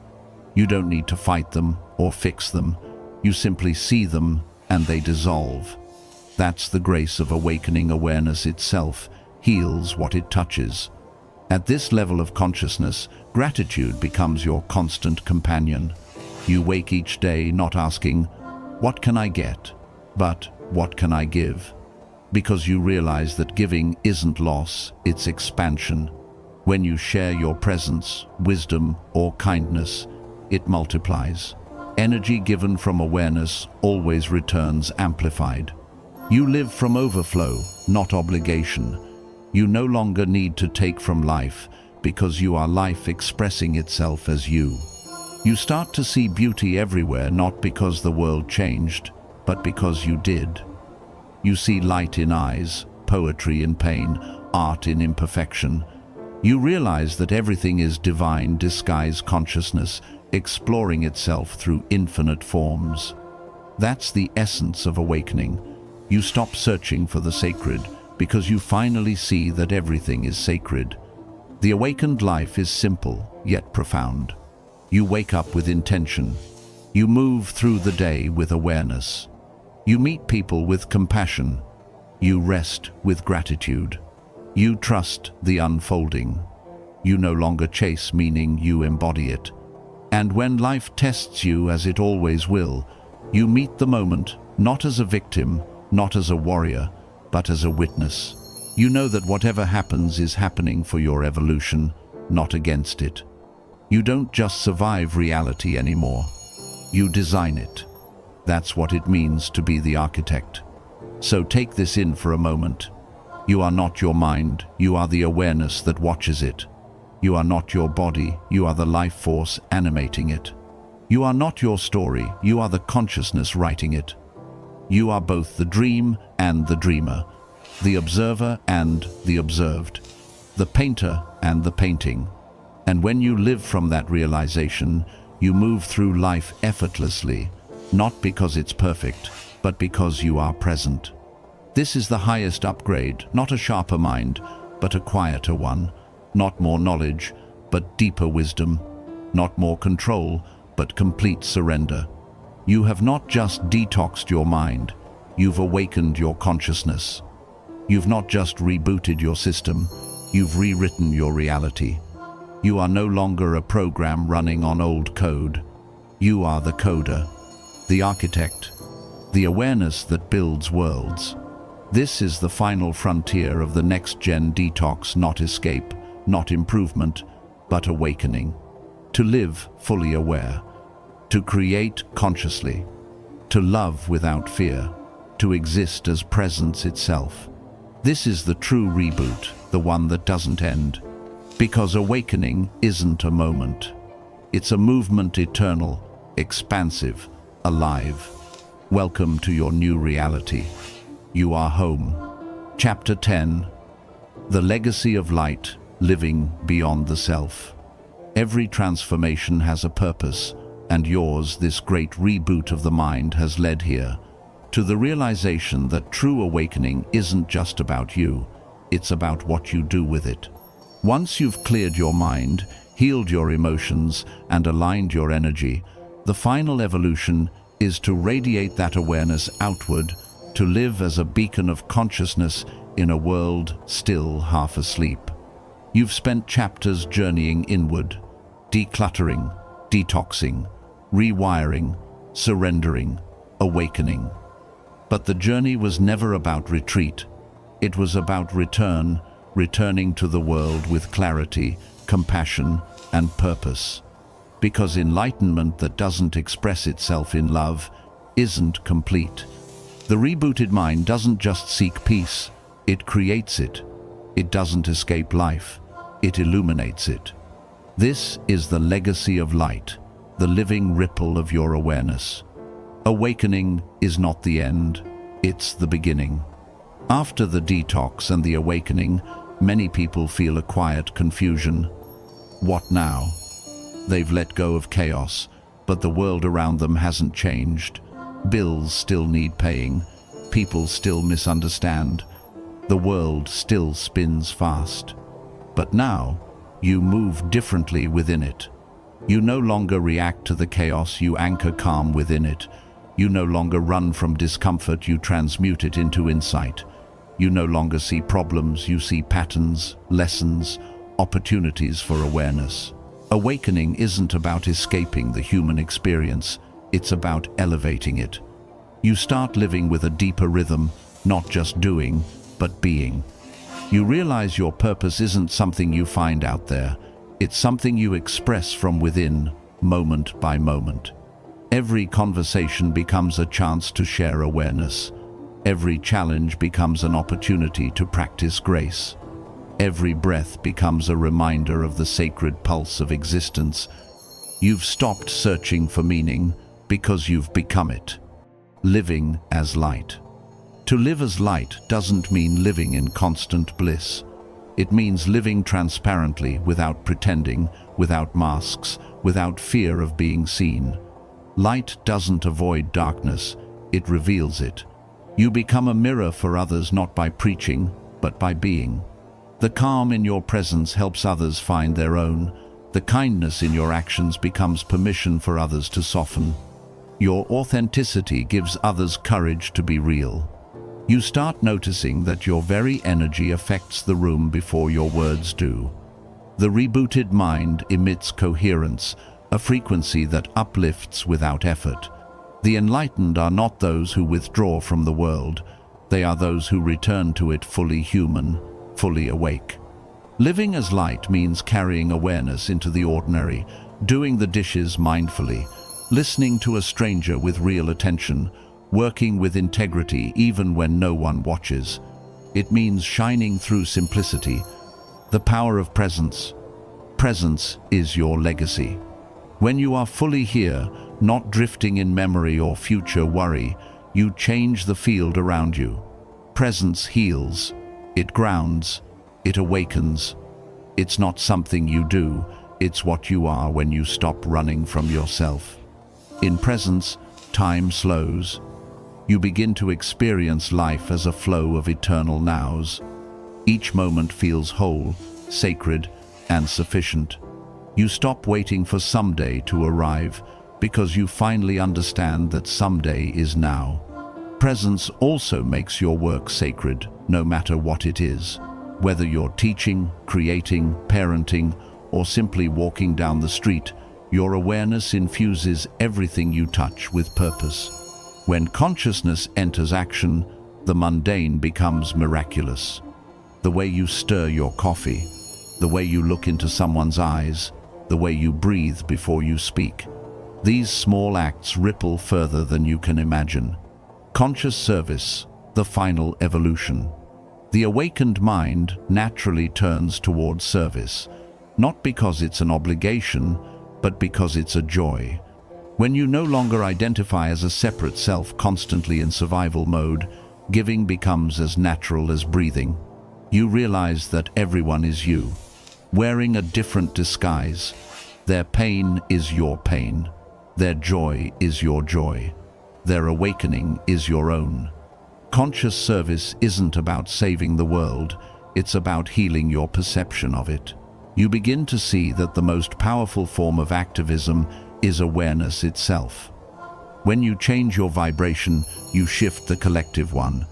You don't need to fight them or fix them. You simply see them and they dissolve. That's the grace of awakening. Awareness itself heals what it touches. At this level of consciousness, gratitude becomes your constant companion. You wake each day not asking, "What can I get?" but "What can I give?" Because you realize that giving isn't loss, it's expansion. When you share your presence, wisdom, or kindness, it multiplies. Energy given from awareness always returns amplified. You live from overflow, not obligation. You no longer need to take from life because you are life expressing itself as you. You start to see beauty everywhere, not because the world changed, but because you did. You see light in eyes, poetry in pain, art in imperfection. You realize that everything is divine disguised consciousness, exploring itself through infinite forms. That's the essence of awakening. You stop searching for the sacred because you finally see that everything is sacred. The awakened life is simple, yet profound. You wake up with intention. You move through the day with awareness. You meet people with compassion. You rest with gratitude. You trust the unfolding. You no longer chase meaning, you embody it. And when life tests you, as it always will, you meet the moment, not as a victim, not as a warrior, but as a witness. You know that whatever happens is happening for your evolution, not against it. You don't just survive reality anymore. You design it. That's what it means to be the architect. So take this in for a moment. You are not your mind, you are the awareness that watches it. You are not your body, you are the life force animating it. You are not your story, you are the consciousness writing it. You are both the dream and the dreamer, the observer and the observed, the painter and the painting. And when you live from that realization, you move through life effortlessly, not because it's perfect, but because you are present. This is the highest upgrade, not a sharper mind, but a quieter one. Not more knowledge, but deeper wisdom. Not more control, but complete surrender. You have not just detoxed your mind, you've awakened your consciousness. You've not just rebooted your system, you've rewritten your reality. You are no longer a program running on old code. You are the coder, the architect, the awareness that builds worlds. This is the final frontier of the NextGen Detox, not escape, not improvement, but awakening. To live fully aware, to create consciously, to love without fear, to exist as presence itself. This is the true reboot, the one that doesn't end. Because awakening isn't a moment. It's a movement, eternal, expansive, alive. Welcome to your new reality. You are home. Chapter 10. The Legacy of Light, Living Beyond the Self. Every transformation has a purpose, and yours, this great reboot of the mind, has led here, to the realization that true awakening isn't just about you, it's about what you do with it. Once you've cleared your mind, healed your emotions, and aligned your energy, the final evolution is to radiate that awareness outward, to live as a beacon of consciousness in a world still half asleep. You've spent chapters journeying inward, decluttering, detoxing, rewiring, surrendering, awakening. But the journey was never about retreat. It was about return, returning to the world with clarity, compassion, and purpose. Because enlightenment that doesn't express itself in love isn't complete. The rebooted mind doesn't just seek peace, it creates it. It doesn't escape life, it illuminates it. This is the legacy of light, the living ripple of your awareness. Awakening is not the end, it's the beginning. After the detox and the awakening, many people feel a quiet confusion. What now? They've let go of chaos, but the world around them hasn't changed. Bills still need paying, people still misunderstand, the world still spins fast. But now, you move differently within it. You no longer react to the chaos, you anchor calm within it. You no longer run from discomfort, you transmute it into insight. You no longer see problems, you see patterns, lessons, opportunities for awareness. Awakening isn't about escaping the human experience, it's about elevating it. You start living with a deeper rhythm, not just doing, but being. You realize your purpose isn't something you find out there, it's something you express from within, moment by moment. Every conversation becomes a chance to share awareness. Every challenge becomes an opportunity to practice grace. Every breath becomes a reminder of the sacred pulse of existence. You've stopped searching for meaning because you've become it. Living as light. To live as light doesn't mean living in constant bliss. It means living transparently, without pretending, without masks, without fear of being seen. Light doesn't avoid darkness, it reveals it. You become a mirror for others not by preaching, but by being. The calm in your presence helps others find their own. The kindness in your actions becomes permission for others to soften. Your authenticity gives others courage to be real. You start noticing that your very energy affects the room before your words do. The rebooted mind emits coherence, a frequency that uplifts without effort. The enlightened are not those who withdraw from the world, they are those who return to it fully human, fully awake. Living as light means carrying awareness into the ordinary, doing the dishes mindfully, listening to a stranger with real attention, working with integrity even when no one watches. It means shining through simplicity. The power of presence. Presence is your legacy. When you are fully here, not drifting in memory or future worry, you change the field around you. Presence heals. It grounds. It awakens. It's not something you do, it's what you are when you stop running from yourself. In presence, time slows. You begin to experience life as a flow of eternal nows. Each moment feels whole, sacred, and sufficient. You stop waiting for someday to arrive because you finally understand that someday is now. Presence also makes your work sacred, no matter what it is. Whether you're teaching, creating, parenting, or simply walking down the street, your awareness infuses everything you touch with purpose. When consciousness enters action, the mundane becomes miraculous. The way you stir your coffee, the way you look into someone's eyes, the way you breathe before you speak. These small acts ripple further than you can imagine. Conscious service, the final evolution. The awakened mind naturally turns towards service, not because it's an obligation, but because it's a joy. When you no longer identify as a separate self constantly in survival mode, giving becomes as natural as breathing. You realize that everyone is you, wearing a different disguise. Their pain is your pain. Their joy is your joy. Their awakening is your own. Conscious service isn't about saving the world, it's about healing your perception of it. You begin to see that the most powerful form of activism is awareness itself. When you change your vibration, you shift the collective one.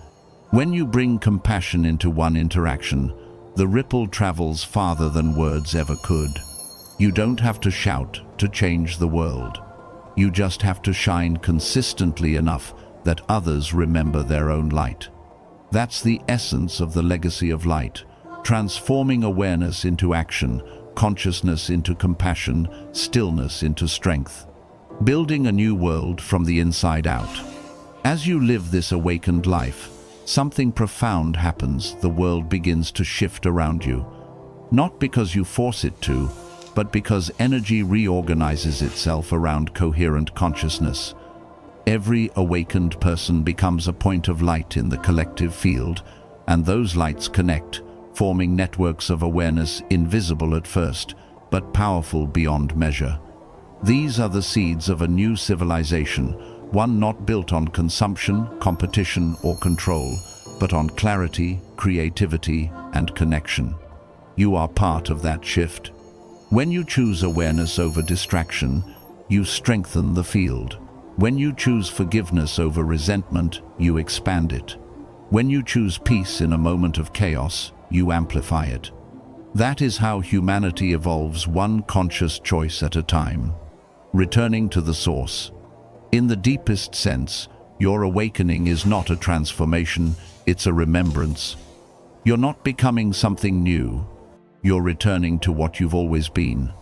When you bring compassion into one interaction, the ripple travels farther than words ever could. You don't have to shout to change the world. You just have to shine consistently enough that others remember their own light. That's the essence of the legacy of light, transforming awareness into action, consciousness into compassion, stillness into strength. Building a new world from the inside out. As you live this awakened life, something profound happens. The world begins to shift around you. Not because you force it to, but because energy reorganizes itself around coherent consciousness. Every awakened person becomes a point of light in the collective field, and those lights connect, forming networks of awareness invisible at first, but powerful beyond measure. These are the seeds of a new civilization, one not built on consumption, competition, or control, but on clarity, creativity, and connection. You are part of that shift. When you choose awareness over distraction, you strengthen the field. When you choose forgiveness over resentment, you expand it. When you choose peace in a moment of chaos, you amplify it. That is how humanity evolves, one conscious choice at a time. Returning to the source. In the deepest sense, your awakening is not a transformation, it's a remembrance. You're not becoming something new. You're returning to what you've always been.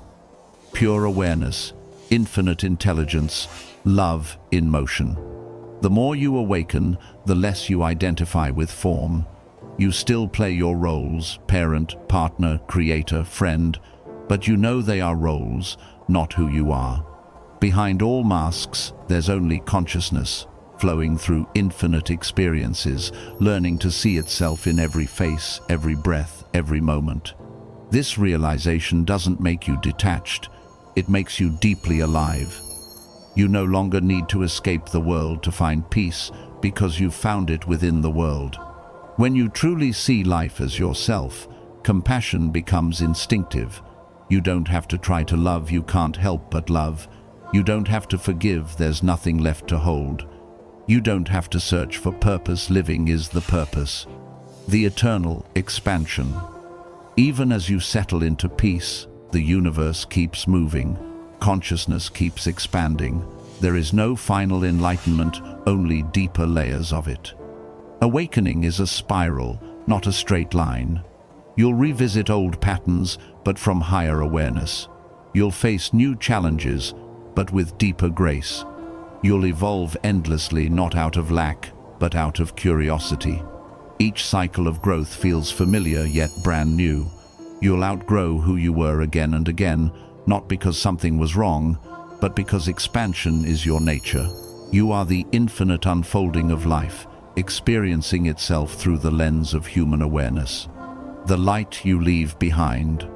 Pure awareness, infinite intelligence, love in motion. The more you awaken, the less you identify with form. You still play your roles, parent, partner, creator, friend, but you know they are roles, not who you are. Behind all masks, there's only consciousness, flowing through infinite experiences, learning to see itself in every face, every breath, every moment. This realization doesn't make you detached, it makes you deeply alive. You no longer need to escape the world to find peace because you've found it within the world. When you truly see life as yourself, compassion becomes instinctive. You don't have to try to love you can't help but love. You don't have to forgive, there's nothing left to hold. You don't have to search for purpose, living is the purpose. The eternal expansion. Even as you settle into peace, the universe keeps moving. Consciousness keeps expanding. There is no final enlightenment, only deeper layers of it. Awakening is a spiral, not a straight line. You'll revisit old patterns, but from higher awareness. You'll face new challenges, but with deeper grace. You'll evolve endlessly, not out of lack, but out of curiosity. Each cycle of growth feels familiar, yet brand new. You'll outgrow who you were again and again, not because something was wrong, but because expansion is your nature. You are the infinite unfolding of life, experiencing itself through the lens of human awareness. The light you leave behind.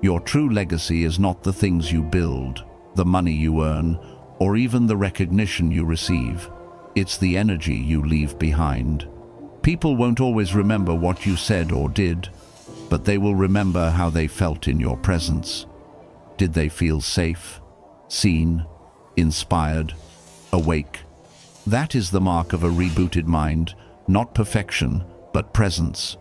Your true legacy is not the things you build, the money you earn, or even the recognition you receive. It's the energy you leave behind. People won't always remember what you said or did, but they will remember how they felt in your presence. Did they feel safe, seen, inspired, awake? That is the mark of a rebooted mind, not perfection, but presence.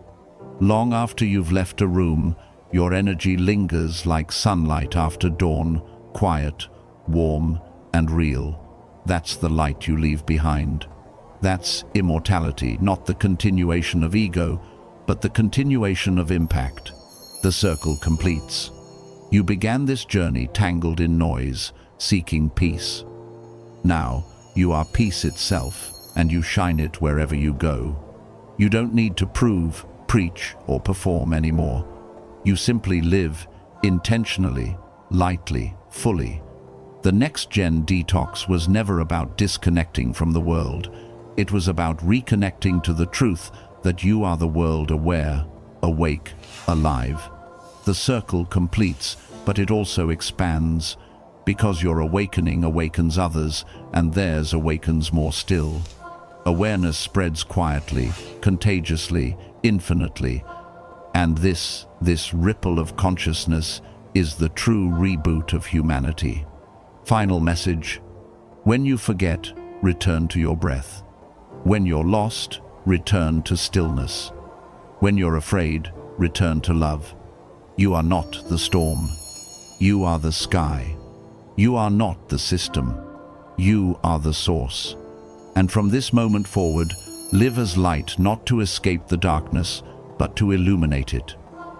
Long after you've left a room, your energy lingers like sunlight after dawn, quiet, warm, and real. That's the light you leave behind. That's immortality, not the continuation of ego, but the continuation of impact. The circle completes. You began this journey tangled in noise, seeking peace. Now, you are peace itself, and you shine it wherever you go. You don't need to prove, preach, or perform anymore. You simply live, intentionally, lightly, fully. The NextGen Detox was never about disconnecting from the world. It was about reconnecting to the truth that you are the world, aware, awake, alive. The circle completes, but it also expands, because your awakening awakens others, and theirs awakens more still. Awareness spreads quietly, contagiously, infinitely, and this ripple of consciousness is the true reboot of humanity. Final message: when you forget, return to your breath. When you're lost, return to stillness. When you're afraid, return to love. You are not the storm. You are the sky. You are not the system. You are the source. And from this moment forward, live as light, not to escape the darkness, but to illuminate it.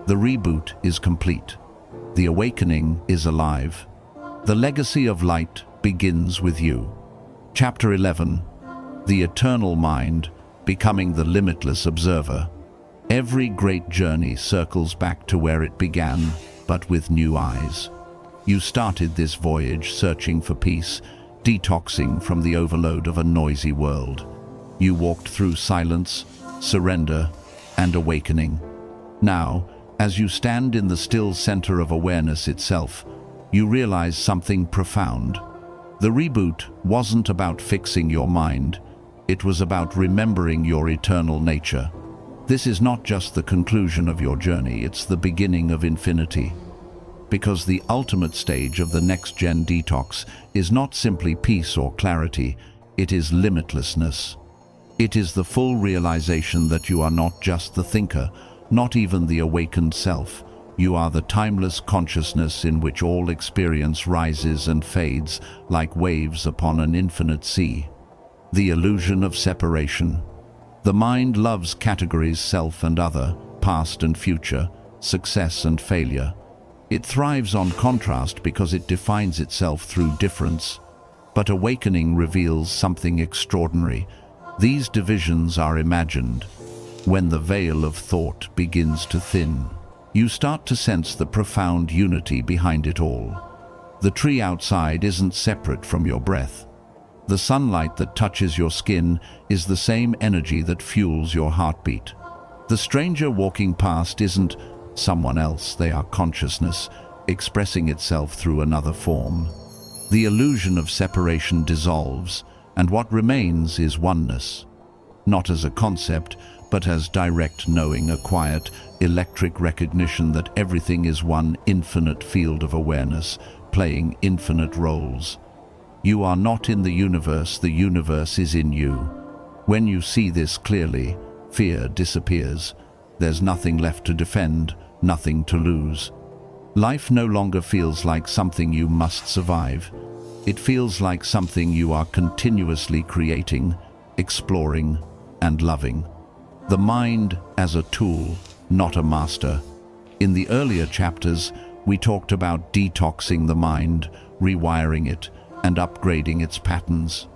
The reboot is complete. The awakening is alive. The legacy of light begins with you. Chapter 11. The Eternal Mind, Becoming the Limitless Observer. Every great journey circles back to where it began, but with new eyes. You started this voyage searching for peace, detoxing from the overload of a noisy world. You walked through silence, surrender, and awakening. Now, as you stand in the still center of awareness itself, you realize something profound. The reboot wasn't about fixing your mind. It was about remembering your eternal nature. This is not just the conclusion of your journey, it's the beginning of infinity. Because the ultimate stage of the NextGen Detox is not simply peace or clarity, it is limitlessness. It is the full realization that you are not just the thinker, not even the awakened self. You are the timeless consciousness in which all experience rises and fades like waves upon an infinite sea. The illusion of separation. The mind loves categories self and other, past and future, success and failure. It thrives on contrast because it defines itself through difference. But awakening reveals something extraordinary. These divisions are imagined. When the veil of thought begins to thin, you start to sense the profound unity behind it all. The tree outside isn't separate from your breath. The sunlight that touches your skin is the same energy that fuels your heartbeat. The stranger walking past isn't someone else, they are consciousness, expressing itself through another form. The illusion of separation dissolves, and what remains is oneness. Not as a concept, but as direct knowing, a quiet, electric recognition that everything is one infinite field of awareness, playing infinite roles. You are not in the universe is in you. When you see this clearly, fear disappears. There's nothing left to defend, nothing to lose. Life no longer feels like something you must survive. It feels like something you are continuously creating, exploring, and loving. The mind as a tool, not a master. In the earlier chapters, we talked about detoxing the mind, rewiring it, and upgrading its patterns.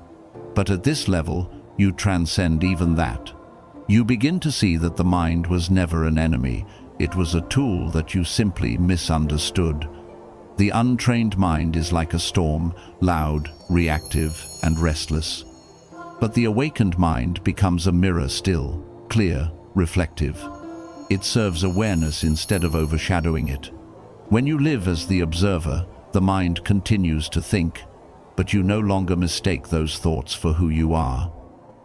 But at this level, you transcend even that. You begin to see that the mind was never an enemy. It was a tool that you simply misunderstood. The untrained mind is like a storm, loud, reactive, and restless. But the awakened mind becomes a mirror still, clear, reflective. It serves awareness instead of overshadowing it. When you live as the observer, the mind continues to think, but you no longer mistake those thoughts for who you are.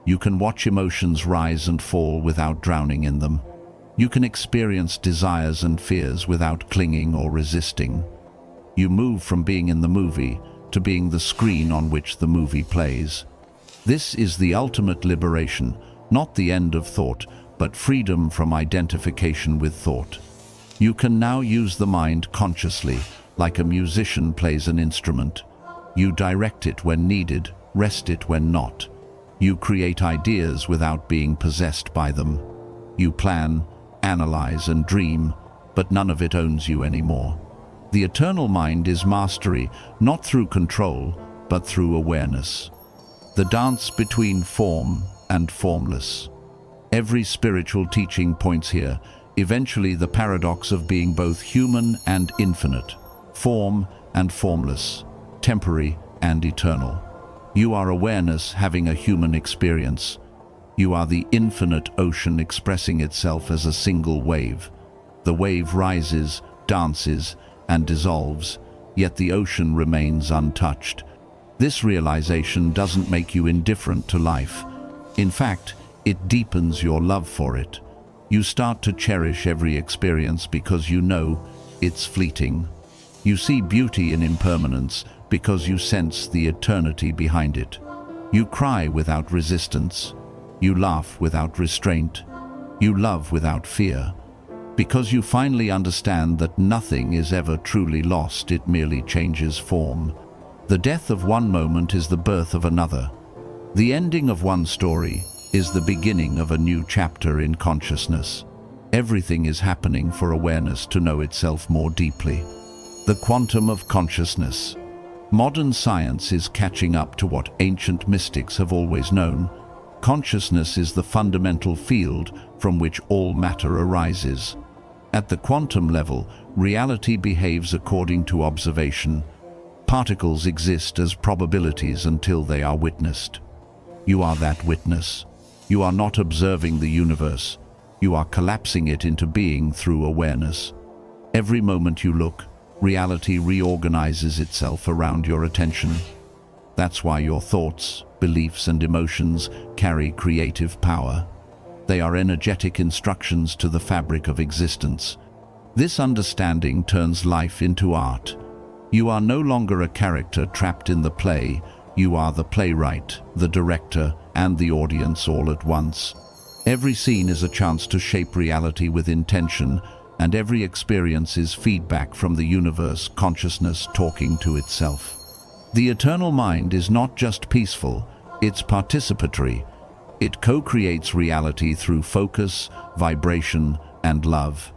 You can watch emotions rise and fall without drowning in them. You can experience desires and fears without clinging or resisting. You move from being in the movie to being the screen on which the movie plays. This is the ultimate liberation, not the end of thought, but freedom from identification with thought. You can now use the mind consciously, like a musician plays an instrument. You direct it when needed, rest it when not. You create ideas without being possessed by them. You plan, analyze, and dream, but none of it owns you anymore. The eternal mind is mastery, not through control, but through awareness. The dance between form and formless. Every spiritual teaching points here, eventually the paradox of being both human and infinite, form and formless, temporary and eternal. You are awareness having a human experience. You are the infinite ocean expressing itself as a single wave. The wave rises, dances, and dissolves, yet the ocean remains untouched. This realization doesn't make you indifferent to life. In fact, it deepens your love for it. You start to cherish every experience because you know it's fleeting. You see beauty in impermanence because you sense the eternity behind it. You cry without resistance. You laugh without restraint. You love without fear. Because you finally understand that nothing is ever truly lost, it merely changes form. The death of one moment is the birth of another. The ending of one story is the beginning of a new chapter in consciousness. Everything is happening for awareness to know itself more deeply. The quantum of consciousness. Modern science is catching up to what ancient mystics have always known. Consciousness is the fundamental field from which all matter arises. At the quantum level, Reality behaves according to observation. Particles exist as probabilities until they are witnessed. You are that witness. You are not observing the universe. You are collapsing it into being through awareness. Every moment you look, reality reorganizes itself around your attention. That's why your thoughts, beliefs, and emotions carry creative power. They are energetic instructions to the fabric of existence. This understanding turns life into art. You are no longer a character trapped in the play. You are the playwright, the director, and the audience all at once. Every scene is a chance to shape reality with intention, and every experience is feedback from the universe, consciousness talking to itself. The eternal mind is not just peaceful, it's participatory. It co-creates reality through focus, vibration, and love.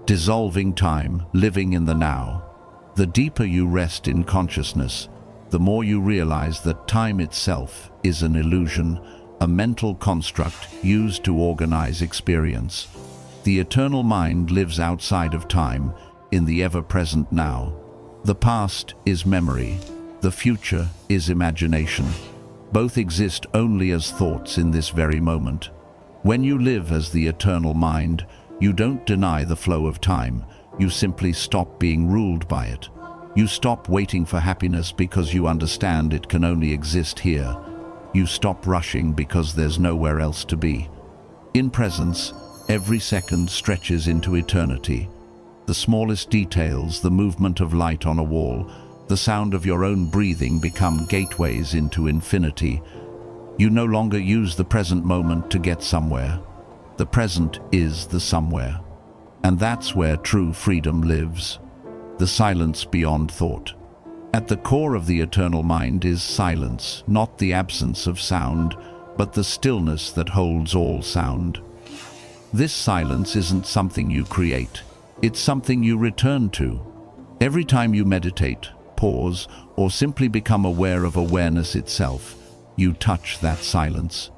Dissolving time, living in the now. The deeper you rest in consciousness, the more you realize that time itself is an illusion, a mental construct used to organize experience. The eternal mind lives outside of time, in the ever-present now. The past is memory. The future is imagination. Both exist only as thoughts in this very moment. When you live as the eternal mind, you don't deny the flow of time. You simply stop being ruled by it. You stop waiting for happiness because you understand it can only exist here. You stop rushing because there's nowhere else to be. In presence, every second stretches into eternity. The smallest details, the movement of light on a wall, the sound of your own breathing become gateways into infinity. You no longer use the present moment to get somewhere. The present is the somewhere. And that's where true freedom lives. The silence beyond thought. At the core of the eternal mind is silence, not the absence of sound, but the stillness that holds all sound. This silence isn't something you create. It's something you return to. Every time you meditate, pause, or simply become aware of awareness itself, you touch that silence.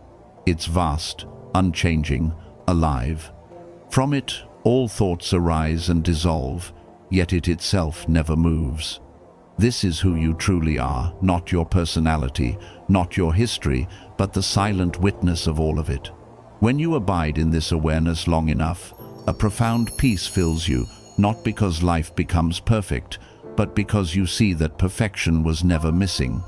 It's vast, unchanging, alive. From it, all thoughts arise and dissolve, yet it itself never moves. This is who you truly are, not your personality, not your history, but the silent witness of all of it. When you abide in this awareness long enough, a profound peace fills you, not because life becomes perfect, but because you see that perfection was never missing.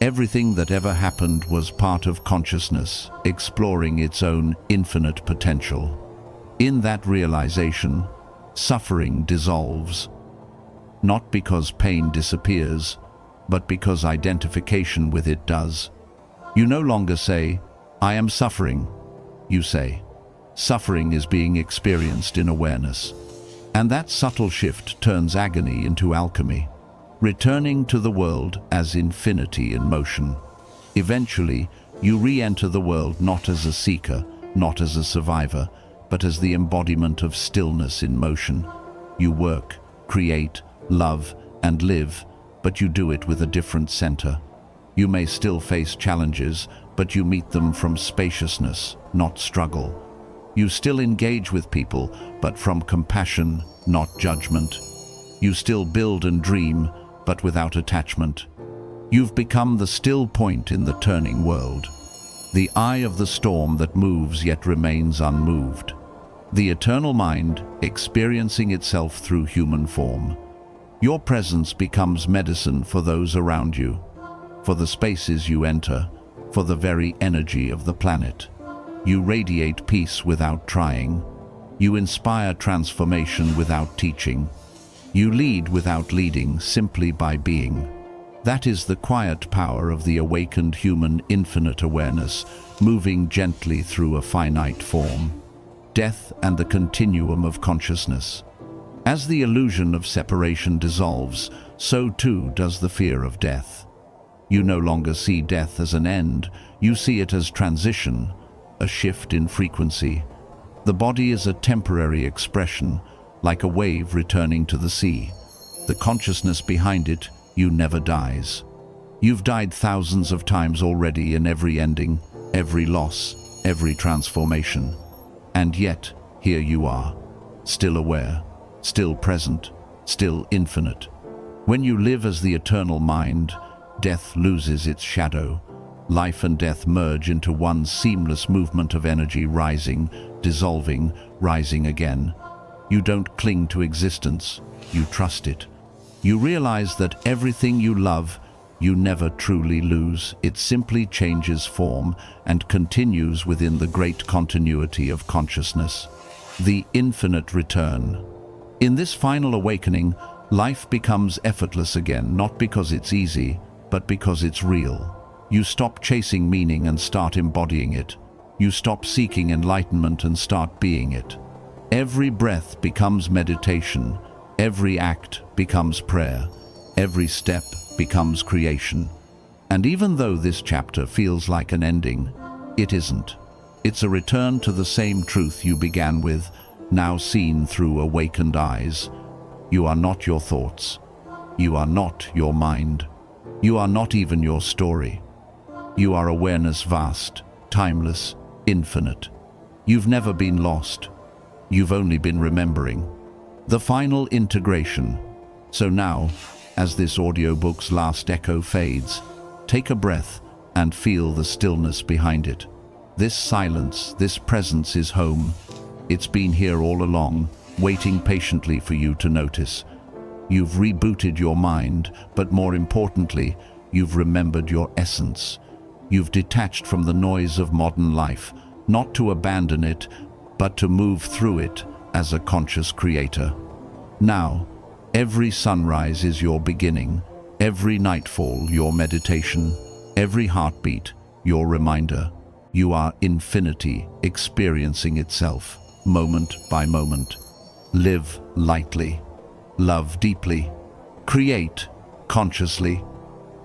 Everything that ever happened was part of consciousness, exploring its own infinite potential. In that realization, suffering dissolves. Not because pain disappears, but because identification with it does. You no longer say, "I am suffering." You say, "Suffering is being experienced in awareness." And that subtle shift turns agony into alchemy, returning to the world as infinity in motion. Eventually, you re-enter the world not as a seeker, not as a survivor, but as the embodiment of stillness in motion. You work, create, love, and live, but you do it with a different center. You may still face challenges, but you meet them from spaciousness, not struggle. You still engage with people, but from compassion, not judgment. You still build and dream, but without attachment. You've become the still point in the turning world, the eye of the storm that moves yet remains unmoved. The eternal mind, experiencing itself through human form. Your presence becomes medicine for those around you, for the spaces you enter, for the very energy of the planet. You radiate peace without trying. You inspire transformation without teaching. You lead without leading, simply by being. That is the quiet power of the awakened human infinite awareness, moving gently through a finite form. Death and the continuum of consciousness. As the illusion of separation dissolves, so too does the fear of death. You no longer see death as an end, you see it as transition, a shift in frequency. The body is a temporary expression, like a wave returning to the sea. The consciousness behind it, you never dies. You've died thousands of times already in every ending, every loss, every transformation. And yet, here you are, still aware, still present, still infinite. When you live as the eternal mind, death loses its shadow. Life and death merge into one seamless movement of energy, rising, dissolving, rising again. You don't cling to existence, you trust it. You realize that everything you love, you never truly lose. It simply changes form and continues within the great continuity of consciousness. The infinite return. In this final awakening, life becomes effortless again, not because it's easy, but because it's real. You stop chasing meaning and start embodying it. You stop seeking enlightenment and start being it. Every breath becomes meditation. Every act becomes prayer. Every step becomes creation. And even though this chapter feels like an ending, it isn't. It's a return to the same truth you began with, now seen through awakened eyes. You are not your thoughts. You are not your mind. You are not even your story. You are awareness, vast, timeless, infinite. You've never been lost. You've only been remembering. The final integration. So now, as this audiobook's last echo fades, take a breath and feel the stillness behind it. This silence, this presence is home. It's been here all along, waiting patiently for you to notice. You've rebooted your mind, but more importantly, you've remembered your essence. You've detached from the noise of modern life, not to abandon it, but to move through it as a conscious creator. Now, every sunrise is your beginning, every nightfall your meditation, every heartbeat your reminder. You are infinity experiencing itself, moment by moment. Live lightly, love deeply, create consciously,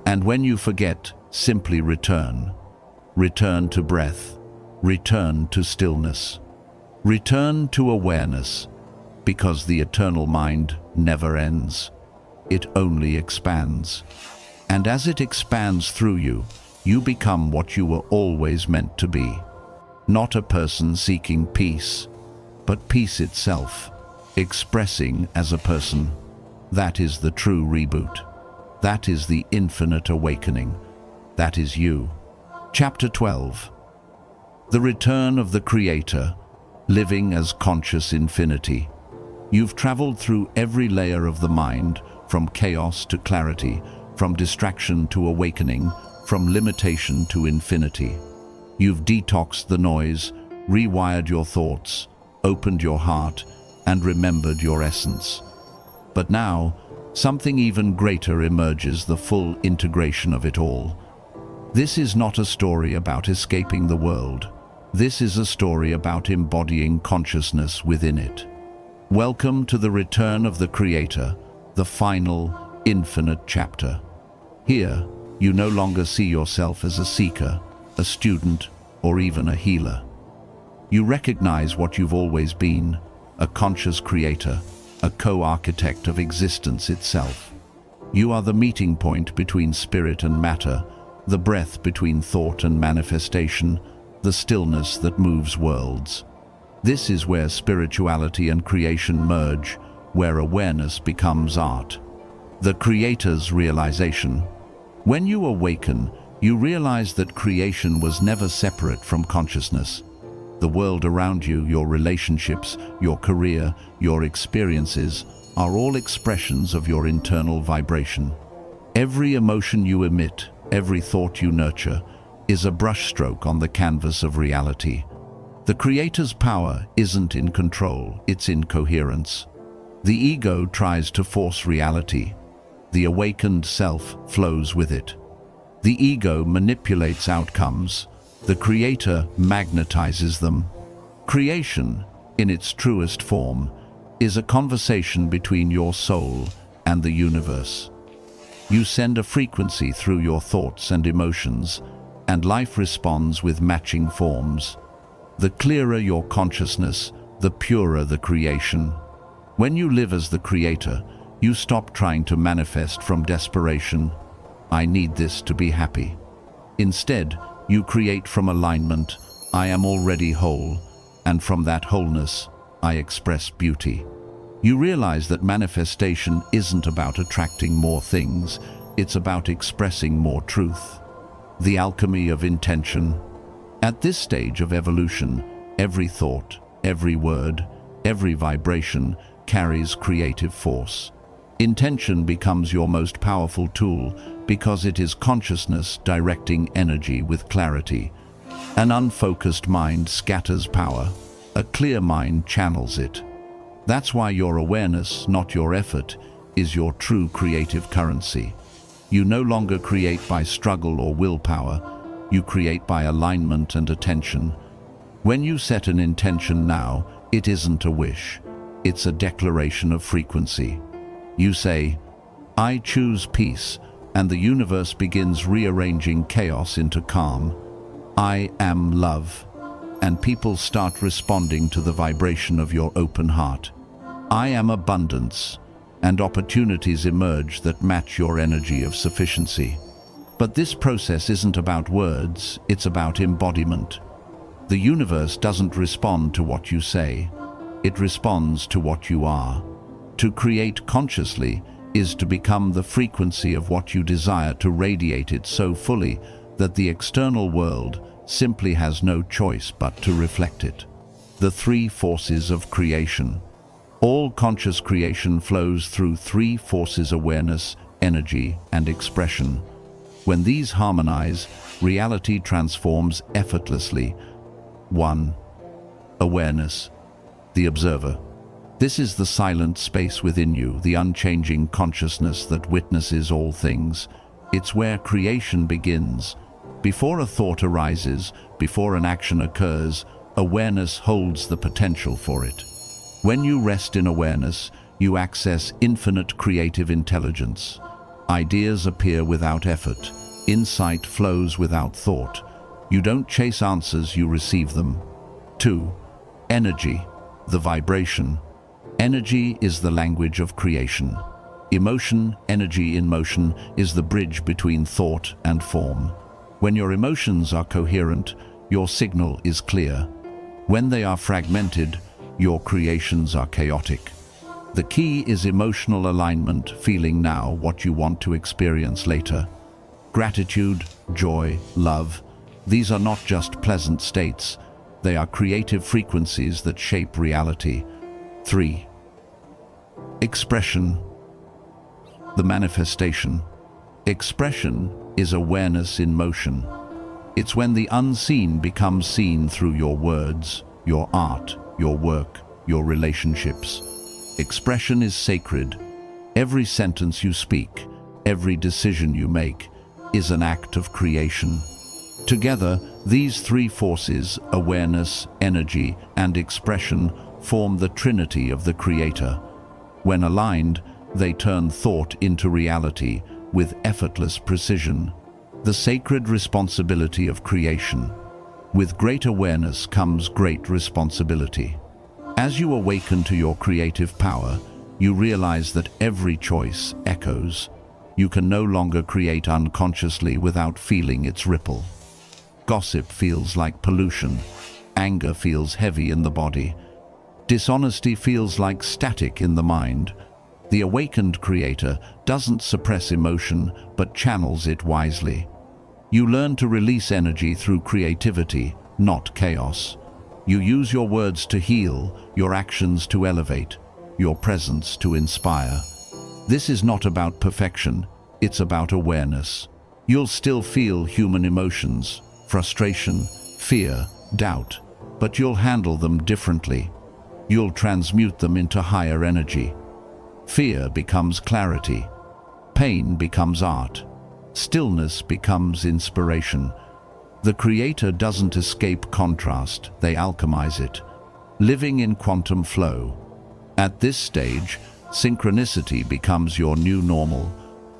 and when you forget, simply return. Return to breath, return to stillness, return to awareness, because the eternal mind never ends. It only expands. And as it expands through you, you become what you were always meant to be. Not a person seeking peace, but peace itself, expressing as a person. That is the true reboot. That is the infinite awakening. That is you. Chapter 12. The return of the Creator, living as conscious infinity. You've traveled through every layer of the mind, from chaos to clarity, from distraction to awakening, from limitation to infinity. You've detoxed the noise, rewired your thoughts, opened your heart, and remembered your essence. But now, something even greater emerges, the full integration of it all. This is not a story about escaping the world. This is a story about embodying consciousness within it. Welcome to the return of the Creator, the final, infinite chapter. Here, you no longer see yourself as a seeker, a student, or even a healer. You recognize what you've always been, a conscious creator, a co-architect of existence itself. You are the meeting point between spirit and matter, the breath between thought and manifestation, the stillness that moves worlds. This is where spirituality and creation merge, where awareness becomes art. The Creator's realization. When you awaken, you realize that creation was never separate from consciousness. The world around you, your relationships, your career, your experiences, are all expressions of your internal vibration. Every emotion you emit, every thought you nurture, is a brushstroke on the canvas of reality. The Creator's power isn't in control, it's in coherence. The ego tries to force reality. The awakened self flows with it. The ego manipulates outcomes. The Creator magnetizes them. Creation, in its truest form, is a conversation between your soul and the universe. You send a frequency through your thoughts and emotions, and life responds with matching forms. The clearer your consciousness, the purer the creation. When you live as the Creator, you stop trying to manifest from desperation. I need this to be happy. Instead, you create from alignment. I am already whole, and from that wholeness, I express beauty. You realize that manifestation isn't about attracting more things, it's about expressing more truth. The alchemy of intention. At this stage of evolution, every thought, every word, every vibration carries creative force. Intention becomes your most powerful tool because it is consciousness directing energy with clarity. An unfocused mind scatters power. A clear mind channels it. That's why your awareness, not your effort, is your true creative currency. You no longer create by struggle or willpower. You create by alignment and attention. When you set an intention now, it isn't a wish. It's a declaration of frequency. You say, "I choose peace," and the universe begins rearranging chaos into calm. "I am love," and people start responding to the vibration of your open heart. "I am abundance," and opportunities emerge that match your energy of sufficiency. But this process isn't about words, it's about embodiment. The universe doesn't respond to what you say, it responds to what you are. To create consciously is to become the frequency of what you desire, to radiate it so fully that the external world simply has no choice but to reflect it. The three forces of creation. All conscious creation flows through three forces: awareness, energy, and expression. When these harmonize, reality transforms effortlessly. 1. Awareness. The observer. This is the silent space within you, the unchanging consciousness that witnesses all things. It's where creation begins. Before a thought arises, before an action occurs, awareness holds the potential for it. When you rest in awareness, you access infinite creative intelligence. Ideas appear without effort. Insight flows without thought. You don't chase answers, you receive them. 2. Energy. The vibration. Energy is the language of creation. Emotion, energy in motion, is the bridge between thought and form. When your emotions are coherent, your signal is clear. When they are fragmented, your creations are chaotic. The key is emotional alignment, feeling now what you want to experience later. Gratitude, joy, love, these are not just pleasant states, they are creative frequencies that shape reality. 3. Expression. The manifestation. Expression is awareness in motion. It's when the unseen becomes seen through your words, your art, your work, your relationships. Expression is sacred. Every sentence you speak, every decision you make, is an act of creation. Together, these three forces, awareness, energy, and expression, form the trinity of the Creator. When aligned, they turn thought into reality with effortless precision. The sacred responsibility of creation. With great awareness comes great responsibility. As you awaken to your creative power, you realize that every choice echoes. You can no longer create unconsciously without feeling its ripple. Gossip feels like pollution. Anger feels heavy in the body. Dishonesty feels like static in the mind. The awakened creator doesn't suppress emotion, but channels it wisely. You learn to release energy through creativity, not chaos. You use your words to heal, your actions to elevate, your presence to inspire. This is not about perfection, it's about awareness. You'll still feel human emotions, frustration, fear, doubt, but you'll handle them differently. You'll transmute them into higher energy. Fear becomes clarity. Pain becomes art. Stillness becomes inspiration. The Creator doesn't escape contrast, they alchemize it, living in quantum flow. At this stage, synchronicity becomes your new normal.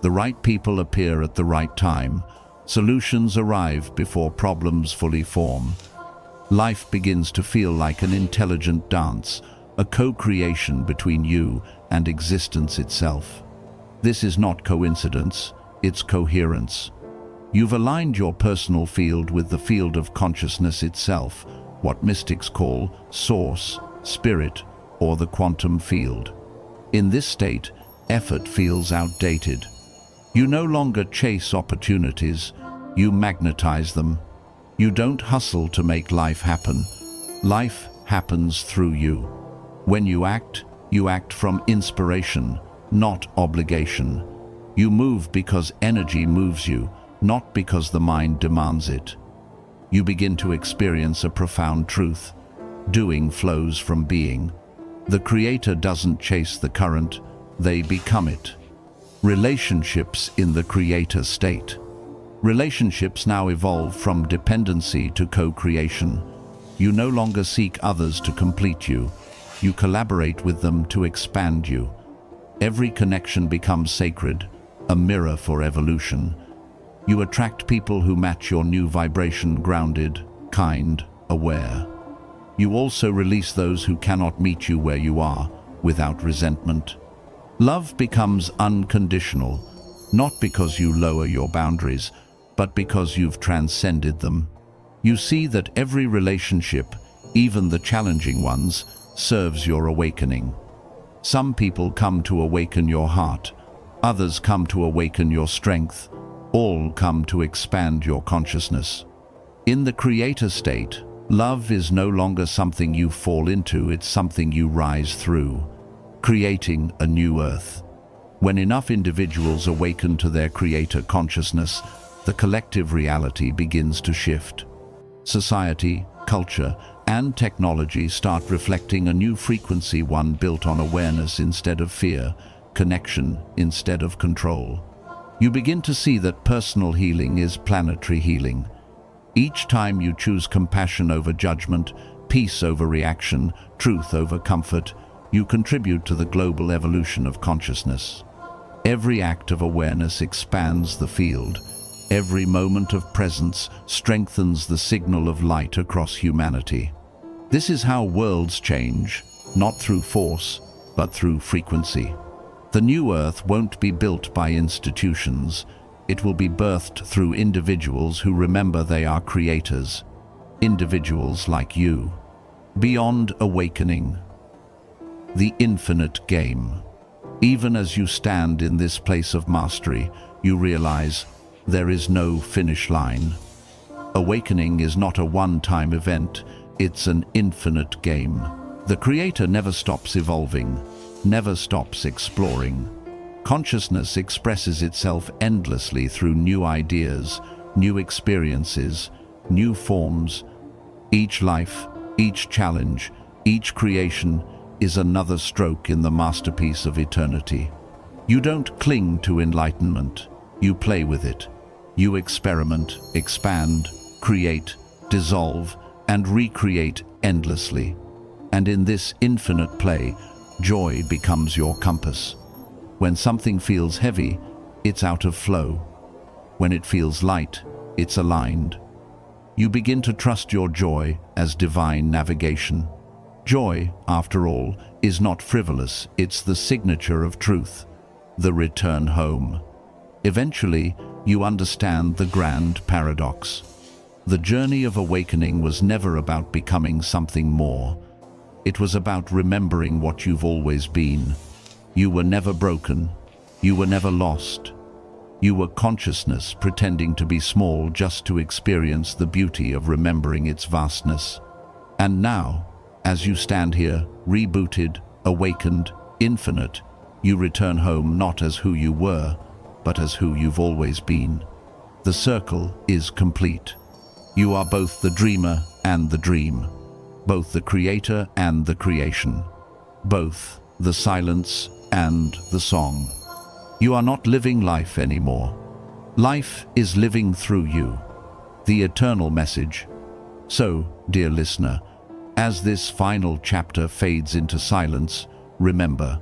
The right people appear at the right time. Solutions arrive before problems fully form. Life begins to feel like an intelligent dance, a co-creation between you and existence itself. This is not coincidence, it's coherence. You've aligned your personal field with the field of consciousness itself, what mystics call source, spirit, or the quantum field. In this state, effort feels outdated. You no longer chase opportunities, you magnetize them. You don't hustle to make life happen. Life happens through you. When you act from inspiration, not obligation. You move because energy moves you, not because the mind demands it. You begin to experience a profound truth. Doing flows from being. The creator doesn't chase the current, they become it. Relationships in the creator state. Relationships now evolve from dependency to co-creation. You no longer seek others to complete you. You collaborate with them to expand you. Every connection becomes sacred, a mirror for evolution. You attract people who match your new vibration, grounded, kind, aware. You also release those who cannot meet you where you are, without resentment. Love becomes unconditional, not because you lower your boundaries, but because you've transcended them. You see that every relationship, even the challenging ones, serves your awakening. Some people come to awaken your heart, others come to awaken your strength, all come to expand your consciousness. In the creator state, love is no longer something you fall into, it's something you rise through, creating a new earth. When enough individuals awaken to their creator consciousness, the collective reality begins to shift. Society, culture, and technology start reflecting a new frequency, one built on awareness instead of fear, connection instead of control. You begin to see that personal healing is planetary healing. Each time you choose compassion over judgment, peace over reaction, truth over comfort, you contribute to the global evolution of consciousness. Every act of awareness expands the field. Every moment of presence strengthens the signal of light across humanity. This is how worlds change, not through force, but through frequency. The new earth won't be built by institutions. It will be birthed through individuals who remember they are creators. Individuals like you. Beyond awakening. The infinite game. Even as you stand in this place of mastery, you realize there is no finish line. Awakening is not a one-time event, it's an infinite game. The creator never stops evolving, never stops exploring. Consciousness expresses itself endlessly through new ideas, new experiences, new forms. Each life, each challenge, each creation is another stroke in the masterpiece of eternity. You don't cling to enlightenment, you play with it. You experiment, expand, create, dissolve, and recreate endlessly. And in this infinite play, joy becomes your compass. When something feels heavy, it's out of flow. When it feels light, it's aligned. You begin to trust your joy as divine navigation. Joy, after all, is not frivolous, it's the signature of truth, the return home. Eventually, you understand the grand paradox. The journey of awakening was never about becoming something more. It was about remembering what you've always been. You were never broken. You were never lost. You were consciousness pretending to be small just to experience the beauty of remembering its vastness. And now, as you stand here, rebooted, awakened, infinite, you return home not as who you were, but as who you've always been. The circle is complete. You are both the dreamer and the dream, both the creator and the creation, both the silence and the song. You are not living life anymore. Life is living through you, the eternal message. So, dear listener, as this final chapter fades into silence, remember,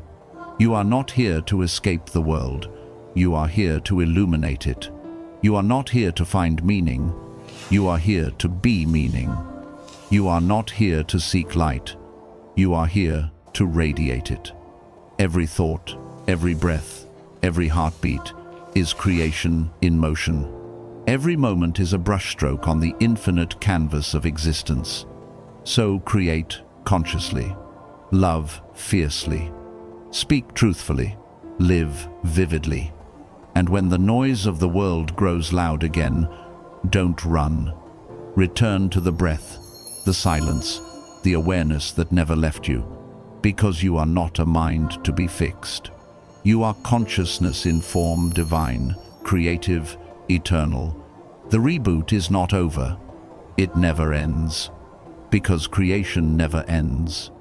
you are not here to escape the world. You are here to illuminate it. You are not here to find meaning. You are here to be meaning. You are not here to seek light. You are here to radiate it. Every thought, every breath, every heartbeat is creation in motion. Every moment is a brushstroke on the infinite canvas of existence. So create consciously, love fiercely, Speak truthfully. Live vividly. And when the noise of the world grows loud again, don't run. Return to the breath, the silence, the awareness that never left you, because you are not a mind to be fixed. You are consciousness in form divine, creative, eternal. The reboot is not over. It never ends, because creation never ends.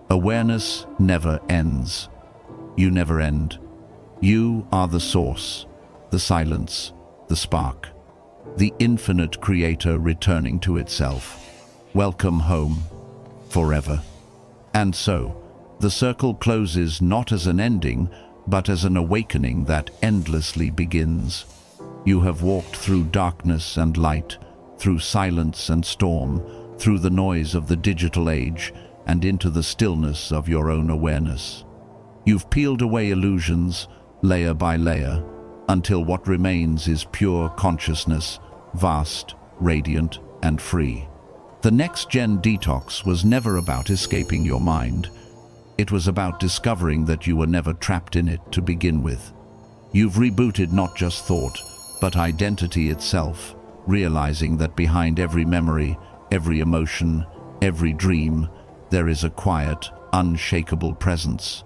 Awareness never ends. You never end. You are the source, the silence, the spark, the infinite creator returning to itself. Welcome home, forever. And so, the circle closes not as an ending, but as an awakening that endlessly begins. You have walked through darkness and light, through silence and storm, through the noise of the digital age, and into the stillness of your own awareness. You've peeled away illusions, layer by layer, until what remains is pure consciousness, vast, radiant, and free. The NextGen Detox was never about escaping your mind. It was about discovering that you were never trapped in it to begin with. You've rebooted not just thought, but identity itself, realizing that behind every memory, every emotion, every dream, there is a quiet, unshakable presence.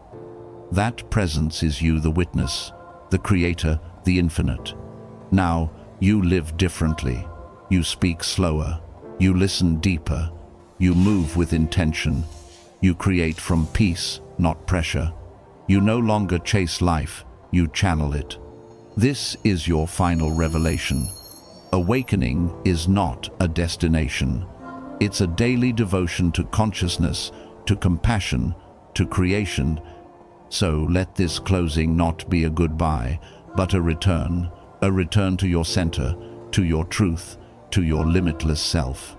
That presence is you, the witness, the creator, the infinite. Now, you live differently. You speak slower. You listen deeper. You move with intention. You create from peace, not pressure. You no longer chase life, you channel it. This is your final revelation. Awakening is not a destination. It's a daily devotion to consciousness, to compassion, to creation. So let this closing not be a goodbye, but a return to your center, to your truth, to your limitless self.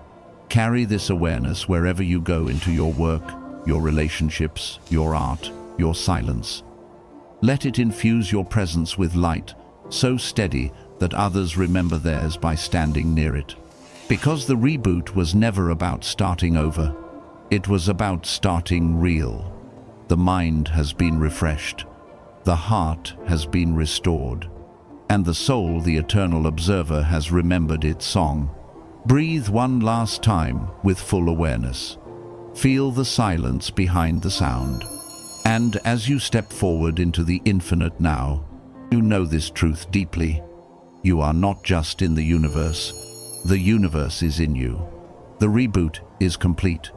Carry this awareness wherever you go, into your work, your relationships, your art, your silence. Let it infuse your presence with light, so steady that others remember theirs by standing near it. Because the reboot was never about starting over. It was about starting real. The mind has been refreshed. The heart has been restored. And the soul, the eternal observer, has remembered its song. Breathe one last time with full awareness. Feel the silence behind the sound. And as you step forward into the infinite now, you know this truth deeply. You are not just in the universe is in you. The reboot is complete.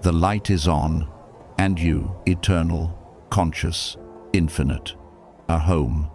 The light is on, and you, eternal, conscious, infinite, are home.